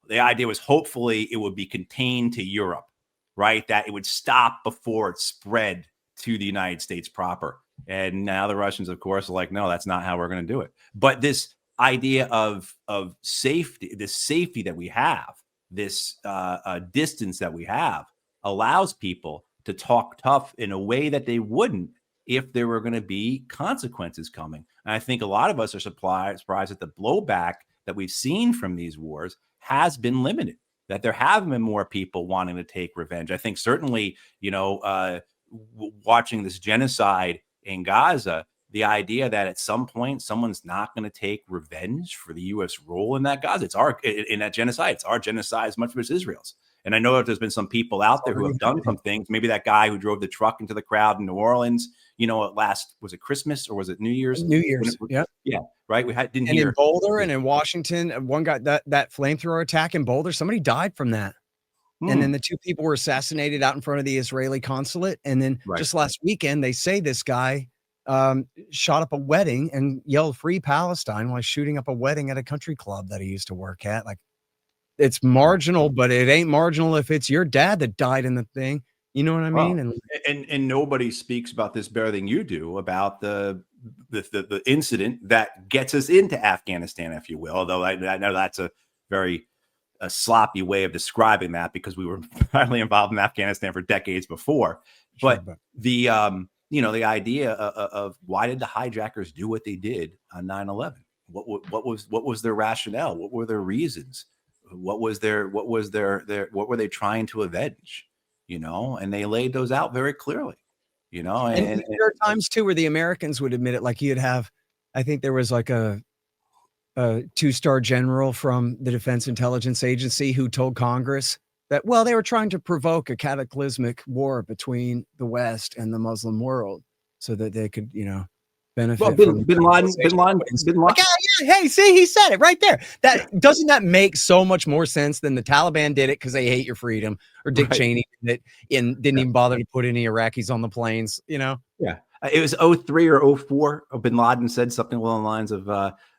the idea was hopefully it would be contained to Europe. Right, that it would stop before it spread to the United States proper. And now the Russians, of course, are like, no, that's not how we're going to do it. But this idea of safety, this safety that we have, this distance that we have, allows people to talk tough in a way that they wouldn't if there were going to be consequences coming. And I think a lot of us are surprised that the blowback that we've seen from these wars has been limited, that there have been more people wanting to take revenge. I think certainly, watching this genocide in Gaza, the idea that at some point someone's not going to take revenge for the U.S. role in that Gaza, in that genocide. It's our genocide as much as Israel's. And I know that there's been some people out there who have done some things. Maybe that guy who drove the truck into the crowd in New Orleans, was it Christmas or was it New Year's? New Year's, yeah. Yeah, right. And in Boulder and in Washington, one guy, that flamethrower attack in Boulder, somebody died from that. And then the two people were assassinated out in front of the Israeli consulate. And then just last weekend, they say this guy shot up a wedding and yelled "Free Palestine" while shooting up a wedding at a country club that he used to work at. Like, it's marginal, but it ain't marginal if it's your dad that died in the thing. You know what I mean? Well, and nobody speaks about this better than you do, about the incident that gets us into Afghanistan, if you will. Although I know that's a very sloppy way of describing that, because we were finally involved in Afghanistan for decades before. But the the idea of why did the hijackers do what they did on 9/11? What was their rationale? What were their reasons? What were they trying to avenge? And they laid those out very clearly. And there are times too where the Americans would admit it. Like you'd have, I think there was like a 2-star general from the Defense Intelligence Agency who told Congress that, well, they were trying to provoke a cataclysmic war between the West and the Muslim world so that they could, benefit. Well, Bin Laden. Like, yeah, hey, see, he said it right there. Doesn't that make so much more sense than the Taliban did it because they hate your freedom, or Dick Cheney did it and didn't even bother to put any Iraqis on the planes, Yeah. It was 03 or 04. Bin Laden said something along the lines of,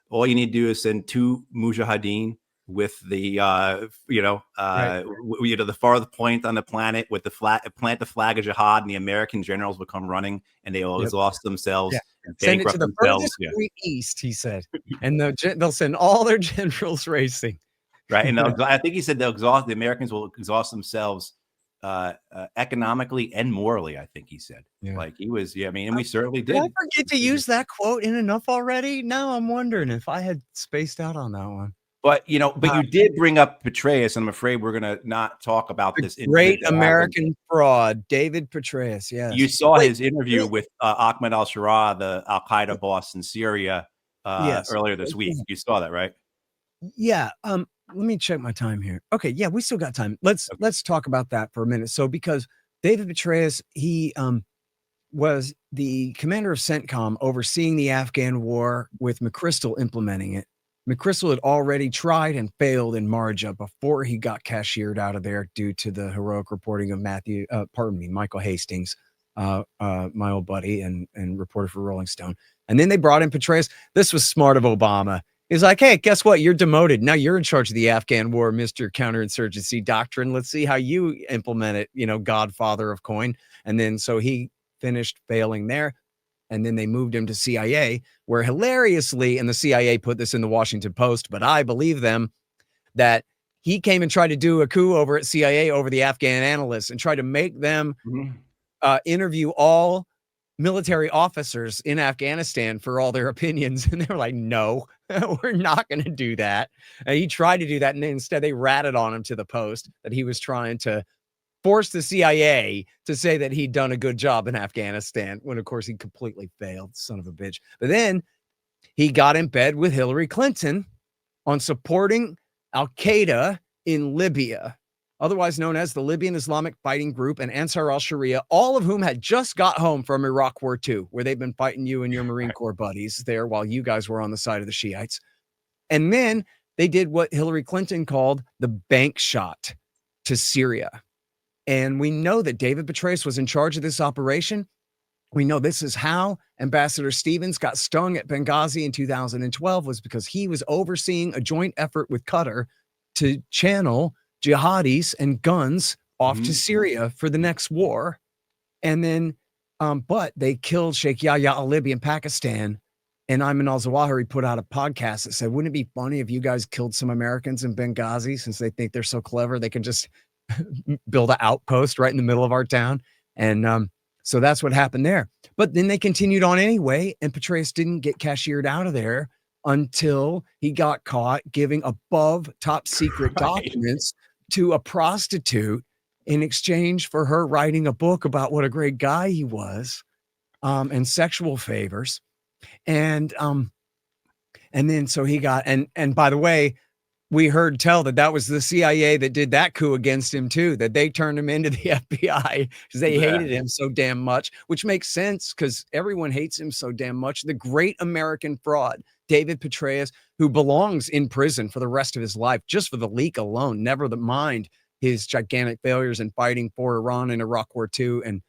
all you need to do is send 2 mujahideen with the, the farthest point on the planet with the plant the flag of jihad, and the American generals will come running, and they will exhaust themselves. And send it to the furthest point east, he said, and they'll send all their generals racing. Right, and I think he said the Americans will exhaust themselves economically and morally. I think he said, like he was, and we certainly did. Did I forget to use that quote in enough already? Now I'm wondering if I had spaced out on that one. But you did bring up Petraeus, and I'm afraid we're gonna not talk about this. Great American fraud, David Petraeus. Yes, you saw his interview with Ahmed al-Sharaa, the Al Qaeda boss in Syria, earlier this week. You saw that, right? Yeah. Let me check my time here. Okay, yeah, we still got time. Let's talk about that for a minute. So, because David Petraeus, he was the commander of CENTCOM, overseeing the Afghan war, with McChrystal implementing it. McChrystal had already tried and failed in Marja before he got cashiered out of there due to the heroic reporting of Michael Hastings, my old buddy and reporter for Rolling Stone. And then they brought in Petraeus. This was smart of Obama. He's like, hey, guess what? You're demoted. Now you're in charge of the Afghan war, Mr. Counterinsurgency Doctrine. Let's see how you implement it, godfather of coin. And then so he finished failing there. And then they moved him to CIA, where hilariously, and the CIA put this in the Washington Post, but I believe them, that he came and tried to do a coup over at CIA over the Afghan analysts and tried to make them interview all military officers in Afghanistan for all their opinions. And they were like, no, we're not going to do that. And he tried to do that. And instead they ratted on him to the Post that he was trying to force the CIA to say that he'd done a good job in Afghanistan, when of course he completely failed, son of a bitch. But then he got in bed with Hillary Clinton on supporting Al-Qaeda in Libya, otherwise known as the Libyan Islamic Fighting Group and Ansar al-Sharia, all of whom had just got home from Iraq War II, where they've been fighting you and your Marine Corps buddies there while you guys were on the side of the Shiites. And then they did what Hillary Clinton called the bank shot to Syria. And we know that David Petraeus was in charge of this operation. We know this is how Ambassador Stevens got stung at Benghazi in 2012, was because he was overseeing a joint effort with Qatar to channel jihadis and guns off to Syria for the next war. And then, but they killed Sheikh Yahya al-Libi in Pakistan. And Ayman al-Zawahiri put out a podcast that said, wouldn't it be funny if you guys killed some Americans in Benghazi, since they think they're so clever, they can just build an outpost right in the middle of our town. And so that's what happened there. But then they continued on anyway, and Petraeus didn't get cashiered out of there until he got caught giving above top secret documents to a prostitute in exchange for her writing a book about what a great guy he was, and sexual favors. And then so he got, and by the way, we heard tell that was the CIA that did that coup against him too, that they turned him into the FBI because they hated him so damn much, which makes sense because everyone hates him so damn much. The great American fraud, David Petraeus, who belongs in prison for the rest of his life, just for the leak alone, never mind his gigantic failures in fighting for Iran in Iraq War II and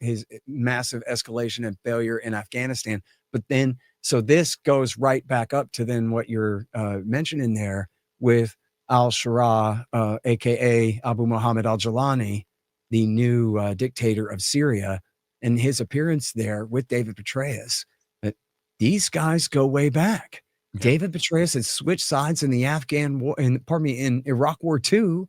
his massive escalation and failure in Afghanistan. But then, so this goes right back up to then what you're mentioning there with al-Sharaa, aka Abu Muhammad al-Jalani, the new dictator of Syria, and his appearance there with David Petraeus. But these guys go way back. Yeah. David Petraeus had switched sides in the Afghan war, in Iraq War II.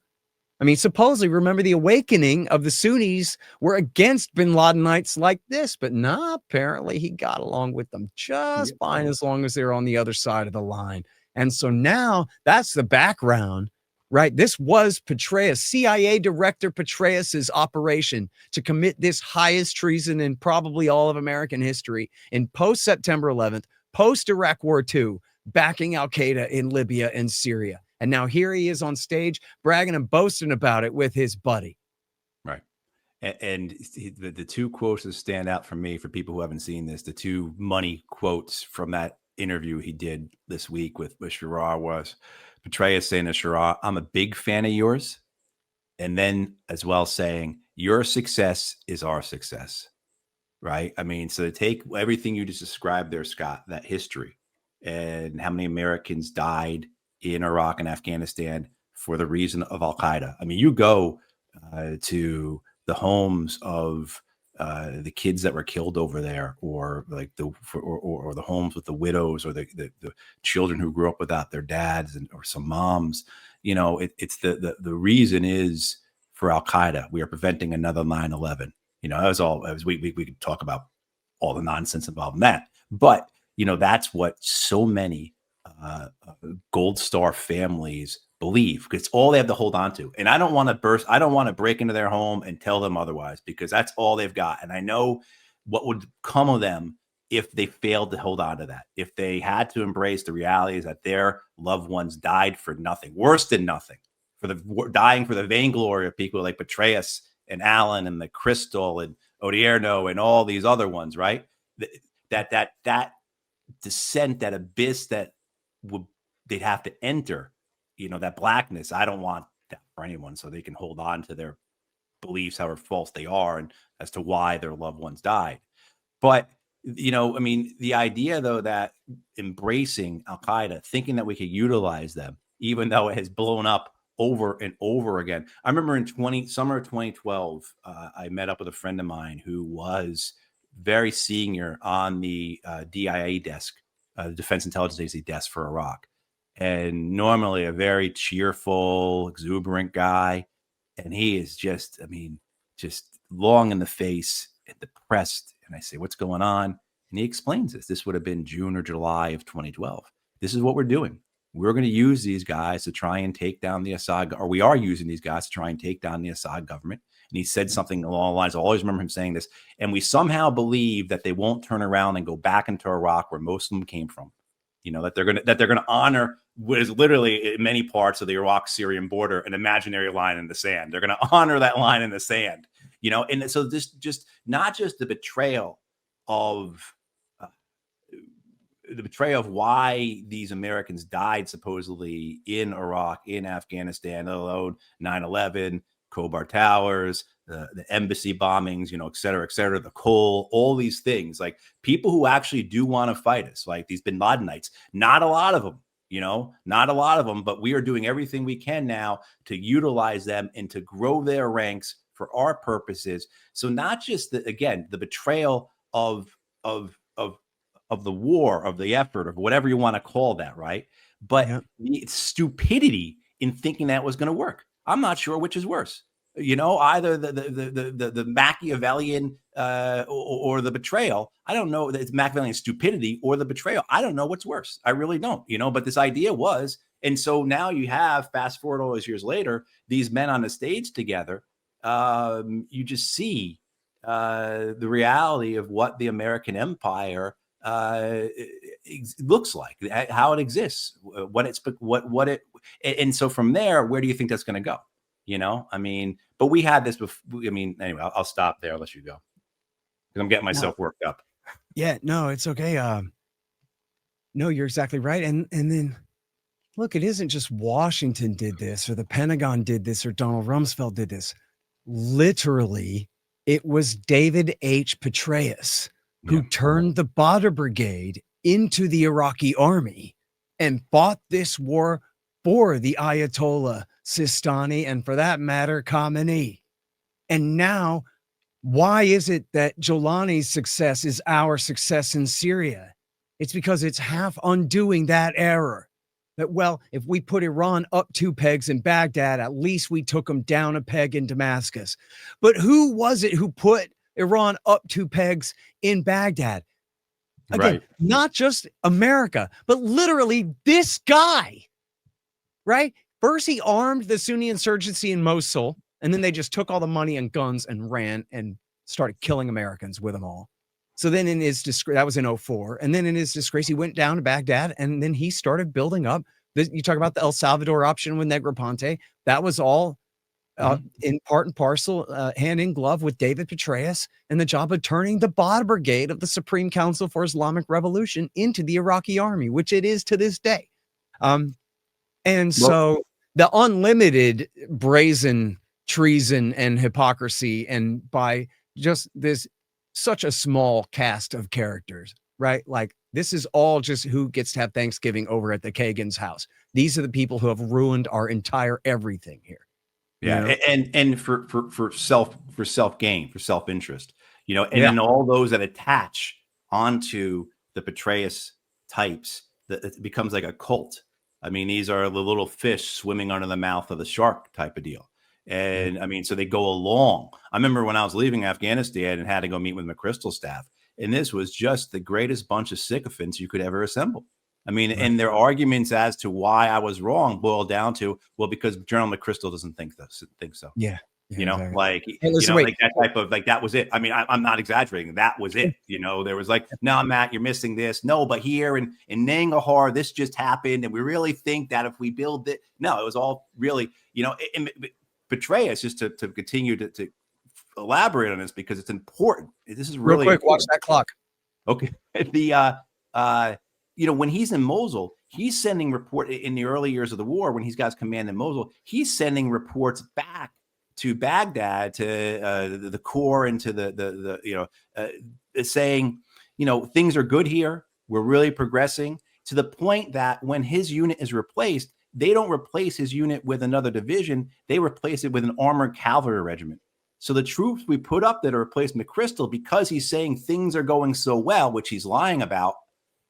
I mean, supposedly, remember the awakening of the Sunnis were against bin Ladenites like this, but apparently he got along with them just fine as long as they're on the other side of the line. And so now that's the background, right? This was Petraeus, CIA Director Petraeus's operation to commit this highest treason in probably all of American history in post-September 11th, post-Iraq War II, backing Al-Qaeda in Libya and Syria. And now here he is on stage bragging and boasting about it with his buddy. Right. And the two quotes that stand out for me, for people who haven't seen this, the two money quotes from that interview he did this week with Shirar was Petraeus saying to Shirar, "I'm a big fan of yours." And then as well saying, "Your success is our success." Right. I mean, so to take everything you just described there, Scott, that history and how many Americans died in Iraq and Afghanistan for the reason of Al-Qaeda. I mean, you go to the homes of the kids that were killed over there, or like the homes with the widows, or the children who grew up without their dads, or some moms. You know, it's the reason is for Al-Qaeda. We are preventing another 9/11. You know, we could talk about all the nonsense involved in that, but you know, that's what so many Gold Star families believe, because it's all they have to hold on to. And I don't want to break into their home and tell them otherwise, because that's all they've got. And I know what would come of them if they failed to hold on to that, if they had to embrace the realities that their loved ones died for nothing, worse than nothing, dying for the vainglory of people like Petraeus and Allen and the Crystal and Odierno and all these other ones, right? That descent, that abyss that they'd have to enter, you know, that blackness. I don't want that for anyone, so they can hold on to their beliefs, however false they are, and as to why their loved ones died. But, you know, I mean, the idea, though, that embracing Al-Qaeda, thinking that we could utilize them, even though it has blown up over and over again. I remember in summer of 2012, I met up with a friend of mine who was very senior on the DIA desk, the Defense Intelligence Agency desk for Iraq, and normally a very cheerful, exuberant guy. And he is just long in the face and depressed. And I say, "What's going on?" And he explains this. This would have been June or July of 2012. This is what we're doing. We're going to use these guys to try and take down the Assad, or we are using these guys to try and take down the Assad government. And he said something along the lines, I always remember him saying this, and we somehow believe that they won't turn around and go back into Iraq, where most of them came from. You know, that they're going to honor what is literally in many parts of the Iraq-Syrian border an imaginary line in the sand. They're going to honor that line in the sand. You know, and so this just not just the betrayal of why these Americans died supposedly in Iraq, in Afghanistan, let alone 9/11, Khobar Towers, the embassy bombings, you know, et cetera, the coal, all these things, like people who actually do want to fight us, like these bin Ladenites, not a lot of them, you know, not a lot of them, but we are doing everything we can now to utilize them and to grow their ranks for our purposes. So not just the betrayal of the war, of the effort, of whatever you want to call that, right? But the stupidity in thinking that was going to work. I'm not sure which is worse. You know, either the Machiavellian or the betrayal. I don't know. It's Machiavellian stupidity or the betrayal. I don't know what's worse. I really don't. You know, but this idea was, and so now you have, fast forward all those years later, these men on the stage together. You just see the reality of what the American empire looks like, how it exists, and so from there, where do you think that's going to go? You know, I mean, but we had this before. I mean, anyway, I'll stop there. I'll let you go, because I'm getting myself worked up. Yeah, no, it's okay. No, you're exactly right. And then look, it isn't just Washington did this, or the Pentagon did this, or Donald Rumsfeld did this. Literally, it was David H. Petraeus who turned the Badr Brigade into the Iraqi army and fought this war for the Ayatollah Sistani, and for that matter, Khamenei. And now, why is it that Jolani's success is our success in Syria? It's because it's half undoing that error. That, well, if we put Iran up 2 pegs in Baghdad, at least we took them down a peg in Damascus. But who was it who put Iran up 2 pegs in Baghdad? Again, Right. not just America, but literally this guy, right? First, he armed the Sunni insurgency in Mosul, and then they just took all the money and guns and ran and started killing Americans with them all. So then in his disgrace, that was in 2004. And then in his disgrace, he went down to Baghdad, and then he started building up. You talk about the El Salvador option with Negroponte. That was all in part and parcel, hand in glove with David Petraeus and the job of turning the Badr Brigade of the Supreme Council for Islamic Revolution into the Iraqi army, which it is to this day. So the unlimited brazen treason and hypocrisy, and by just this such a small cast of characters, right? Like, this is all just who gets to have Thanksgiving over at the Kagan's house. These are the people who have ruined our entire everything here. Yeah, and for self gain, for self interest, and then all those that attach onto the Petraeus types, that it becomes like a cult. I mean, these are the little fish swimming under the mouth of the shark type of deal. And I mean, so they go along. I remember when I was leaving Afghanistan and had to go meet with McChrystal staff, and this was just the greatest bunch of sycophants you could ever assemble. I mean, and their arguments as to why I was wrong boiled down to, well, because General McChrystal doesn't think so. Yeah. Exactly. Like that type of, like, that was it. I mean, I'm not exaggerating. That was it. There was like, no, Matt, you're missing this. No, but here in Nangarhar, this just happened. And we really think that if we build it, no, it was all really, Petraeus, just to continue to elaborate on this, because it's important. This is really real quick. Watch that clock. Okay. When he's in Mosul, he's sending report in the early years of the war, when he's got his command in Mosul, he's sending reports back to Baghdad, to the Corps, and to the saying, things are good here. We're really progressing, to the point that when his unit is replaced, they don't replace his unit with another division. They replace it with an armored cavalry regiment. So the troops we put up that are replaced McChrystal, because he's saying things are going so well, which he's lying about,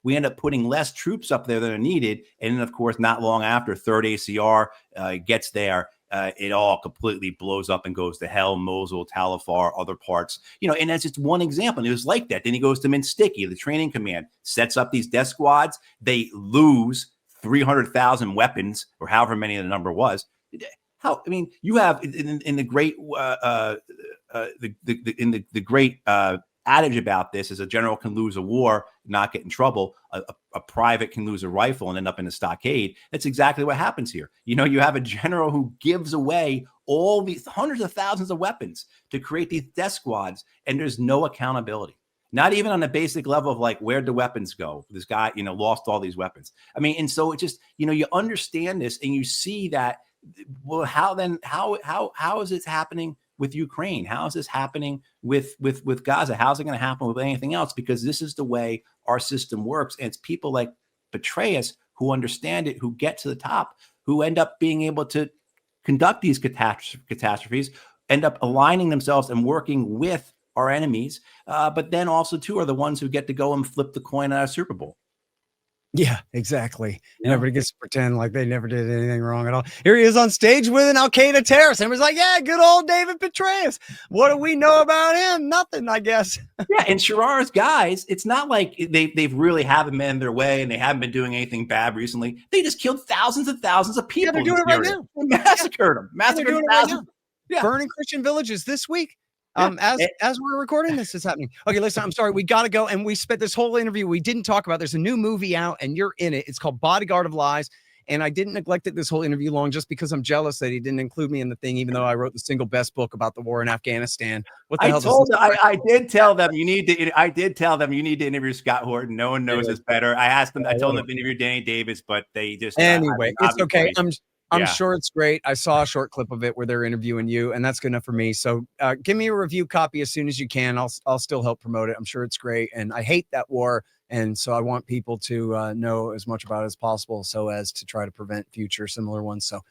we end up putting less troops up there than are needed. And then, of course, not long after 3rd ACR gets there, it all completely blows up and goes to hell. Mosul, Tal Afar, other parts, and that's just one example. And it was like that. Then he goes to Minstiki, the training command, sets up these death squads. They lose 300,000 weapons, or however many the number was. You have in the great the great adage about this is, a general can lose a war, not get in trouble. A private can lose a rifle and end up in a stockade. That's exactly what happens here. You have a general who gives away all these hundreds of thousands of weapons to create these death squads, and there's no accountability. Not even on the basic level of, like, where'd the weapons go? This guy, lost all these weapons. I mean, and so it just, you understand this, and you see that. Well, how is it happening with Ukraine? How is this happening with Gaza? How's it going to happen with anything else? Because this is the way our system works. And it's people like Petraeus who understand it, who get to the top, who end up being able to conduct these catastrophes, end up aligning themselves and working with our enemies. But then also, too, are the ones who get to go and flip the coin at a Super Bowl. Yeah, exactly. And everybody gets to pretend like they never did anything wrong at all. Here he is on stage with an Al-Qaeda terrorist. And everybody's like, yeah, good old David Petraeus. What do we know about him? Nothing, I guess. Yeah, and Sharar's guys, it's not like they've really haven't been in their way and they haven't been doing anything bad recently. They just killed thousands and thousands of people. Yeah, they're doing it right now. They massacred them. Massacred thousands. Right, yeah. Burning Christian villages this week. As we're recording this is happening. Okay, listen, I'm sorry. We got to go. And we spent this whole interview. We didn't talk about, there's a new movie out and you're in it. It's called Bodyguard of Lies. And I didn't neglect it this whole interview long just because I'm jealous that he didn't include me in the thing, even though I wrote the single best book about the war in Afghanistan. What the hell? I did tell them you need to interview Scott Horton. No one knows us better. I told them to interview Danny Davis, but they just anyway. It's okay. I'm sure it's great. I saw a short clip of it where they're interviewing you, and that's good enough for me. So give me a review copy as soon as you can. I'll still help promote it. I'm sure it's great. And I hate that war. And so I want people to know as much about it as possible so as to try to prevent future similar ones. So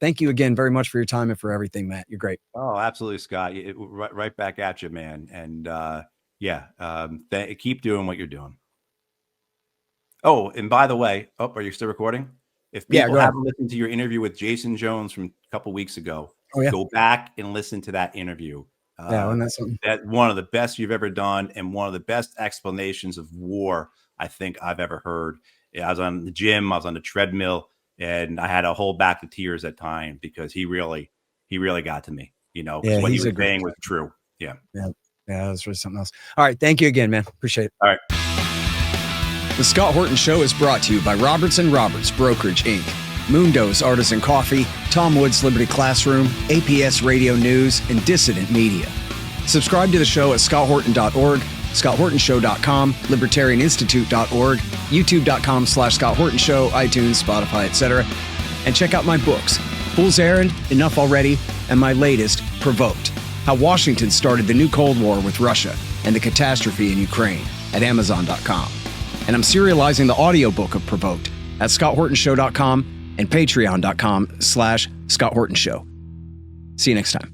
Thank you again very much for your time and for everything, Matt. You're great. Oh, absolutely, Scott. Right back at you, man. And keep doing what you're doing. Oh, and by the way, are you still recording? If people haven't listened to your interview with Jason Jones from a couple weeks ago, go back and listen to that interview. That's one of the best you've ever done, and one of the best explanations of war I think I've ever heard. I was on the gym, I was on the treadmill, and I had to hold back the tears at times because he really got to me. What he was saying was true. Yeah, that's really something else. All right, thank you again, man. Appreciate it. All right. The Scott Horton Show is brought to you by Roberts & Roberts Brokerage, Inc., Mundo's Artisan Coffee, Tom Wood's Liberty Classroom, APS Radio News, and Dissident Media. Subscribe to the show at scotthorton.org, scotthortonshow.com, libertarianinstitute.org, youtube.com/Scott Horton Show, iTunes, Spotify, etc. And check out my books, Fool's Errand, Enough Already, and my latest, Provoked, How Washington Started the New Cold War with Russia and the Catastrophe in Ukraine, at Amazon.com. And I'm serializing the audiobook of Provoked at scotthortonshow.com and patreon.com/Scott Horton Show. See you next time.